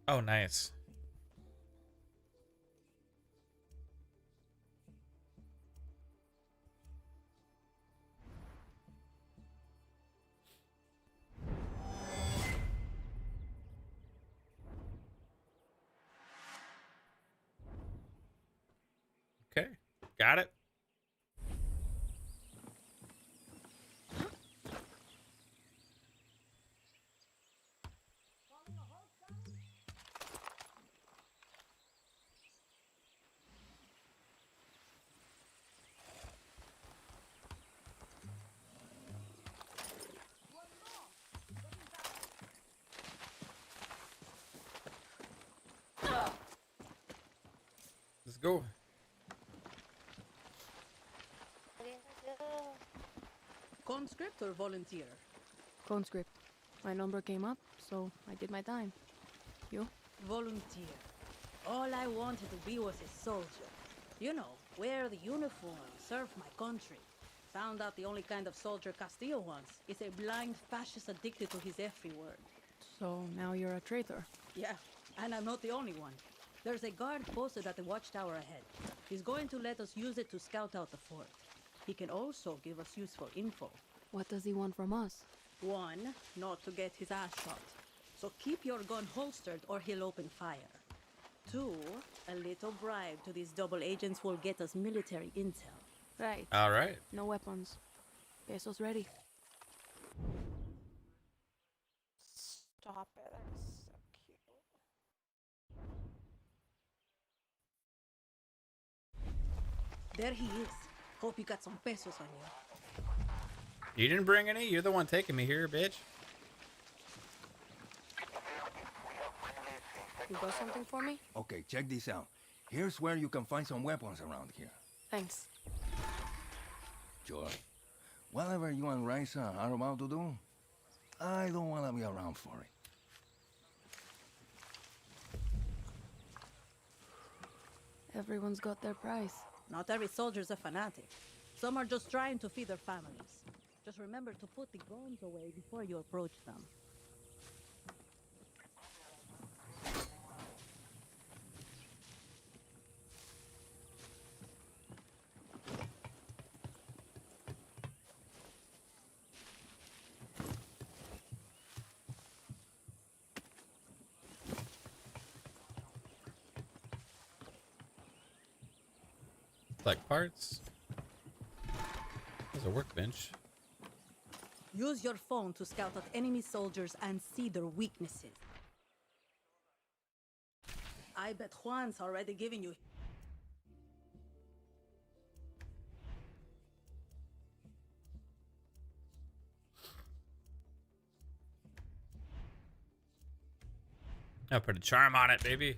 Oh, nice. Okay, got it. Let's go. Conscript or volunteer? Conscript. My number came up, so I did my time. You? Volunteer. All I wanted to be was a soldier. You know, wear the uniform, serve my country. Found out the only kind of soldier Castillo wants is a blind fascist addicted to his every word. So now you're a traitor. Yeah, and I'm not the only one. There's a guard posted at the watchtower ahead. He's going to let us use it to scout out the fort. He can also give us useful info. What does he want from us? One, not to get his ass shot. So keep your gun holstered or he'll open fire. Two, a little bribe to these double agents will get us military intel. Right. All right. No weapons. Pesos ready. Stop it. That's so cute. There he is. Hope you got some pesos on you. You didn't bring any? You're the one taking me here, bitch. You got something for me? Okay, check this out. Here's where you can find some weapons around here. Thanks. Sure. Whatever you and Raisa are about to do, I don't want to be around for it. Everyone's got their price. Not every soldier's a fanatic. Some are just trying to feed their families. Just remember to put the guns away before you approach them. Select parts. There's a workbench. Use your phone to scout out enemy soldiers and see their weaknesses. I bet Juan's already giving you. I'll put a charm on it, baby.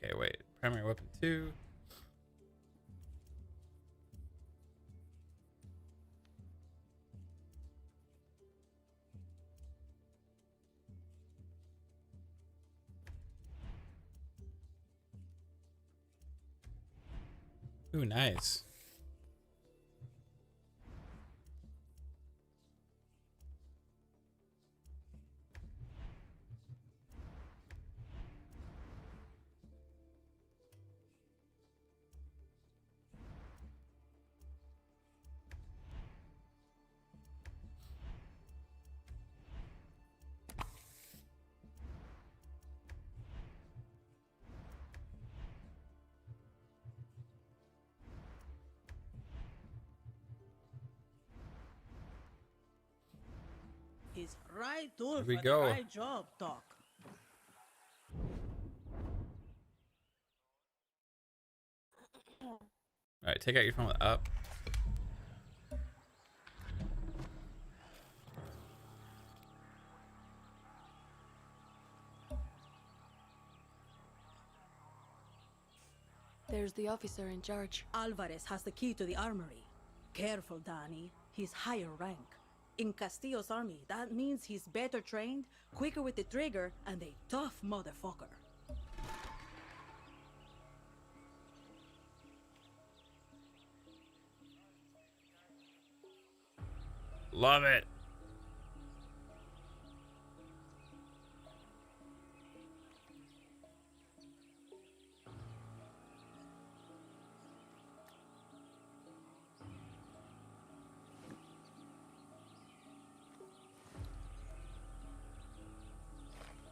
Okay, wait. Primary weapon 2. Ooh, nice. He's right tool Here we for go. the right job, Doc. Alright, take out your phone with up. There's the officer in charge. Alvarez has the key to the armory. Careful, Danny. He's higher rank. In Castillo's army, that means he's better trained, quicker with the trigger, and a tough motherfucker. Love it.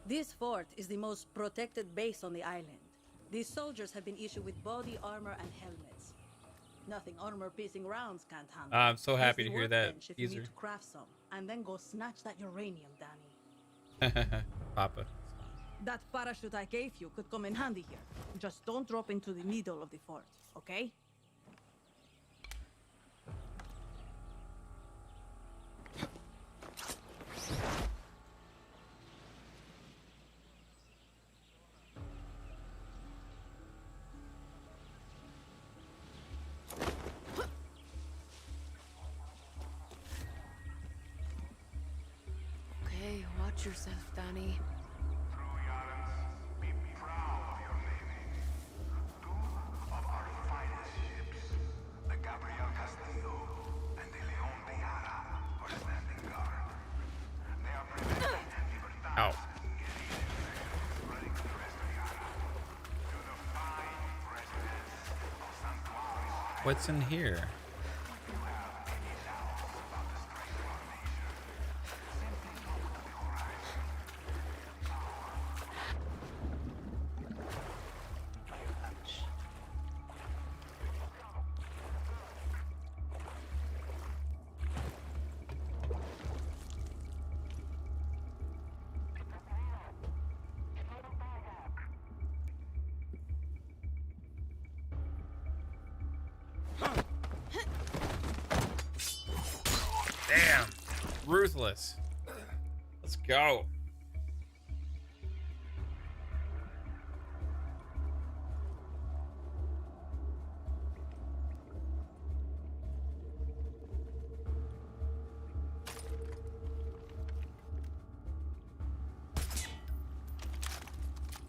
This fort is the most protected base on the island. These soldiers have been issued with body armor and helmets. Nothing armor-piercing rounds can't handle. I'm so Use happy the to hear that, workbench if you teaser. need to craft some, and then go snatch that uranium, Danny. Papa. That parachute I gave you could come in handy here. Just don't drop into the middle of the fort, okay? Okay, watch yourself, Danny. Ow. What's in here? Damn. Ruthless. Let's go.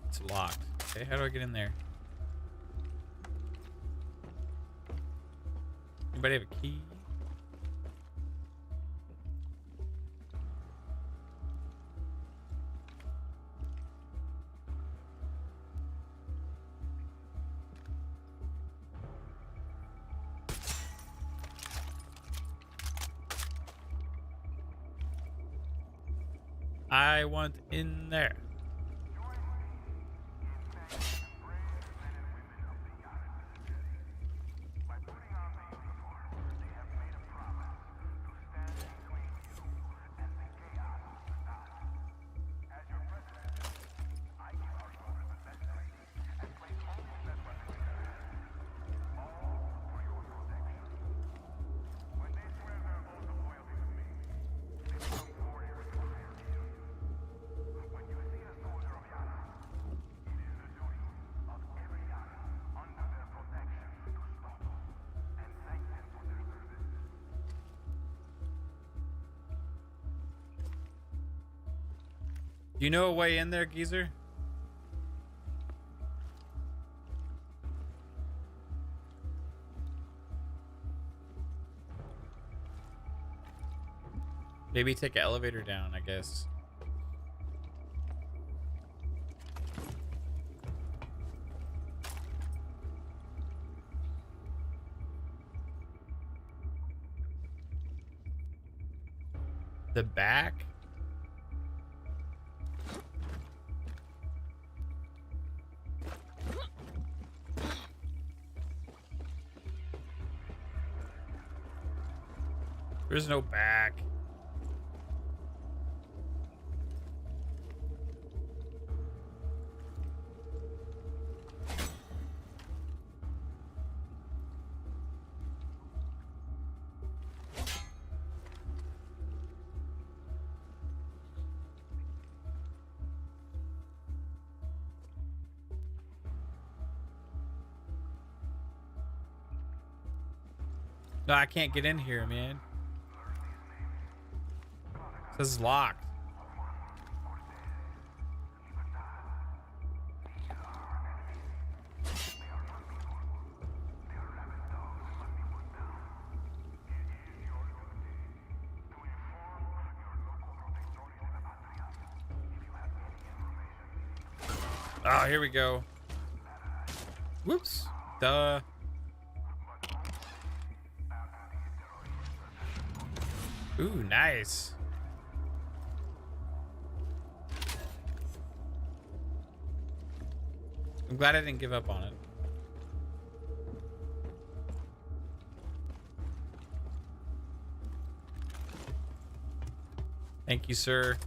It's locked. Okay, how do I get in there? Anybody have a key? I want in there. Do you know a way in there, geezer? Maybe take an elevator down, I guess. The back? There's no back. No, I can't get in here, man. It says locked. Oh, here we go. Whoops. Duh. Ooh, nice. I'm glad I didn't give up on it. Thank you, sir.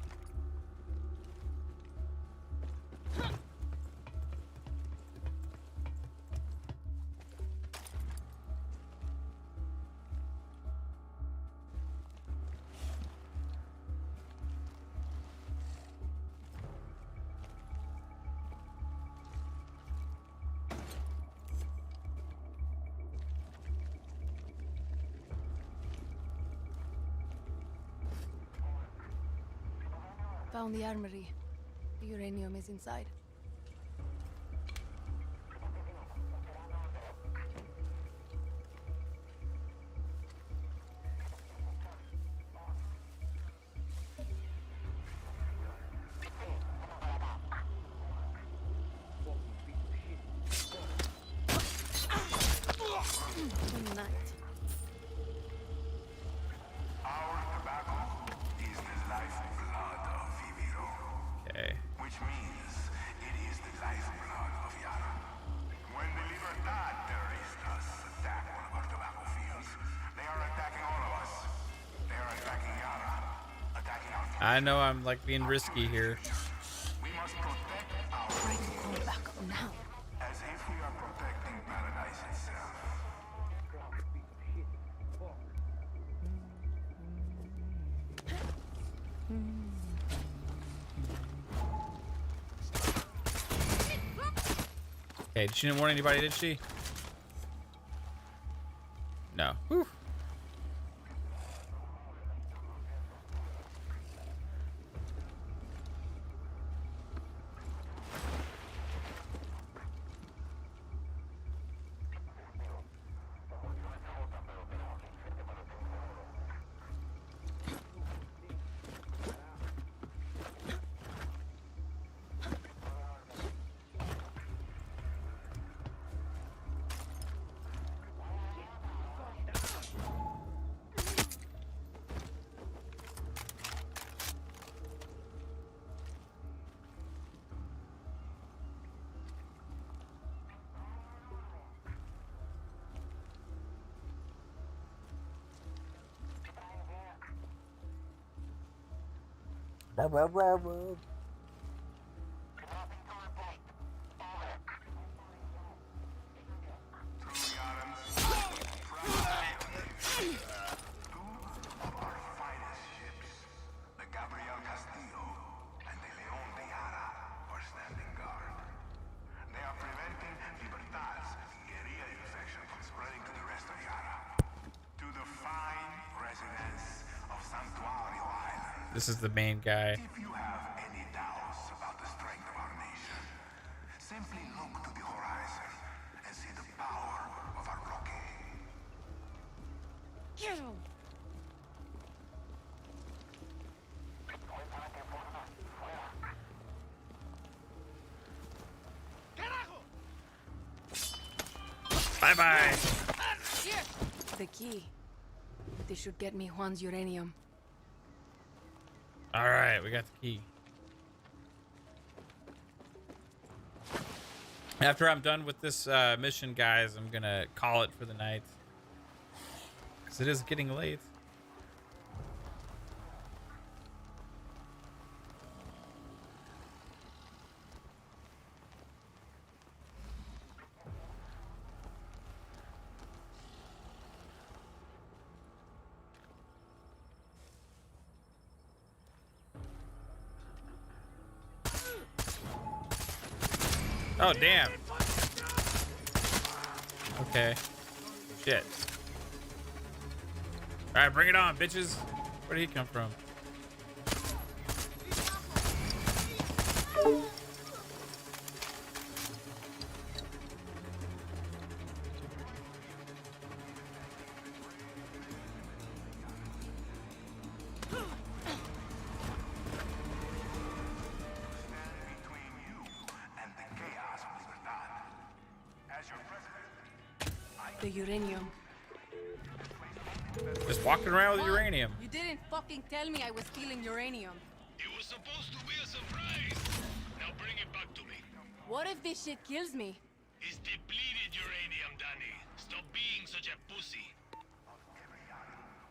Found the armory. The uranium is inside. Tonight. Okay. Which means it is the lifeblood of Yara. When the Libertad terroristas attack one of our tobacco fields, they are attacking all of us. They are attacking Yara, attacking our future. I know I'm like being risky here. We must protect our Call back up now. as if we are protecting paradise itself. Okay, she didn't warn anybody, did she? No. Whew. This is the main guy. If you have any doubts about the strength of our nation, simply look to the horizon and see the power of our blockade. Bye-bye. The key. This should get me Juan's uranium. All right, we got the key. After I'm done with this mission, guys, I'm gonna call it for the night, because it is getting late. Oh, damn. Okay. Shit. Alright, bring it on, bitches. Where did he come from? The uranium. Just walking around with uranium. You didn't fucking tell me I was stealing uranium. It was supposed to be a surprise. Now bring it back to me. What if this shit kills me? It's depleted uranium, Danny. Stop being such a pussy.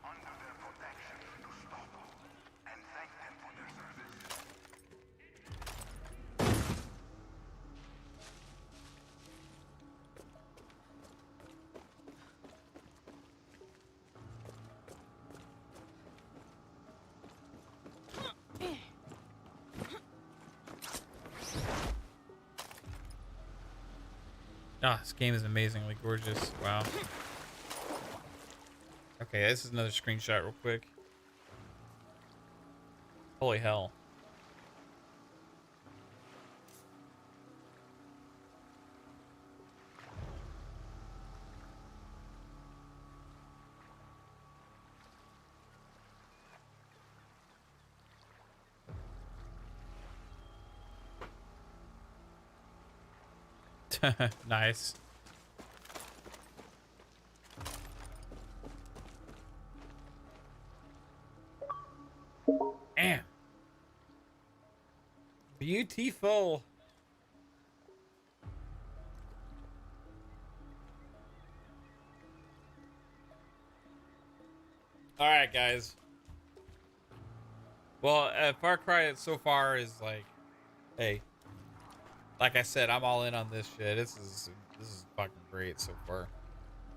Under their protection to stop and thank them for their service. Ah, this game is amazingly gorgeous. Wow. Okay, this is another screenshot real quick. Holy hell. Nice. Damn. Beautiful. All right, guys. Well, Far Cry so far is like, hey, like I said, I'm all in on this shit. This is fucking great so far.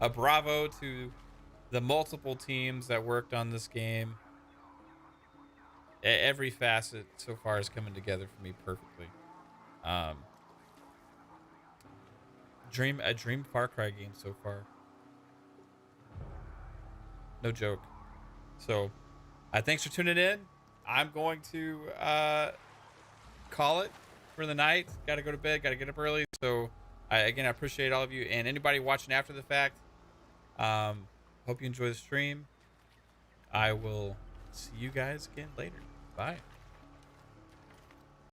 A bravo to the multiple teams that worked on this game. Every facet so far is coming together for me perfectly. A dream Far Cry game so far. No joke. So, thanks for tuning in. I'm going to call it for the night. Got to go to bed. Got to get up early. So, again, I appreciate all of you and anybody watching after the fact. Hope you enjoy the stream. I will see you guys again later. Bye.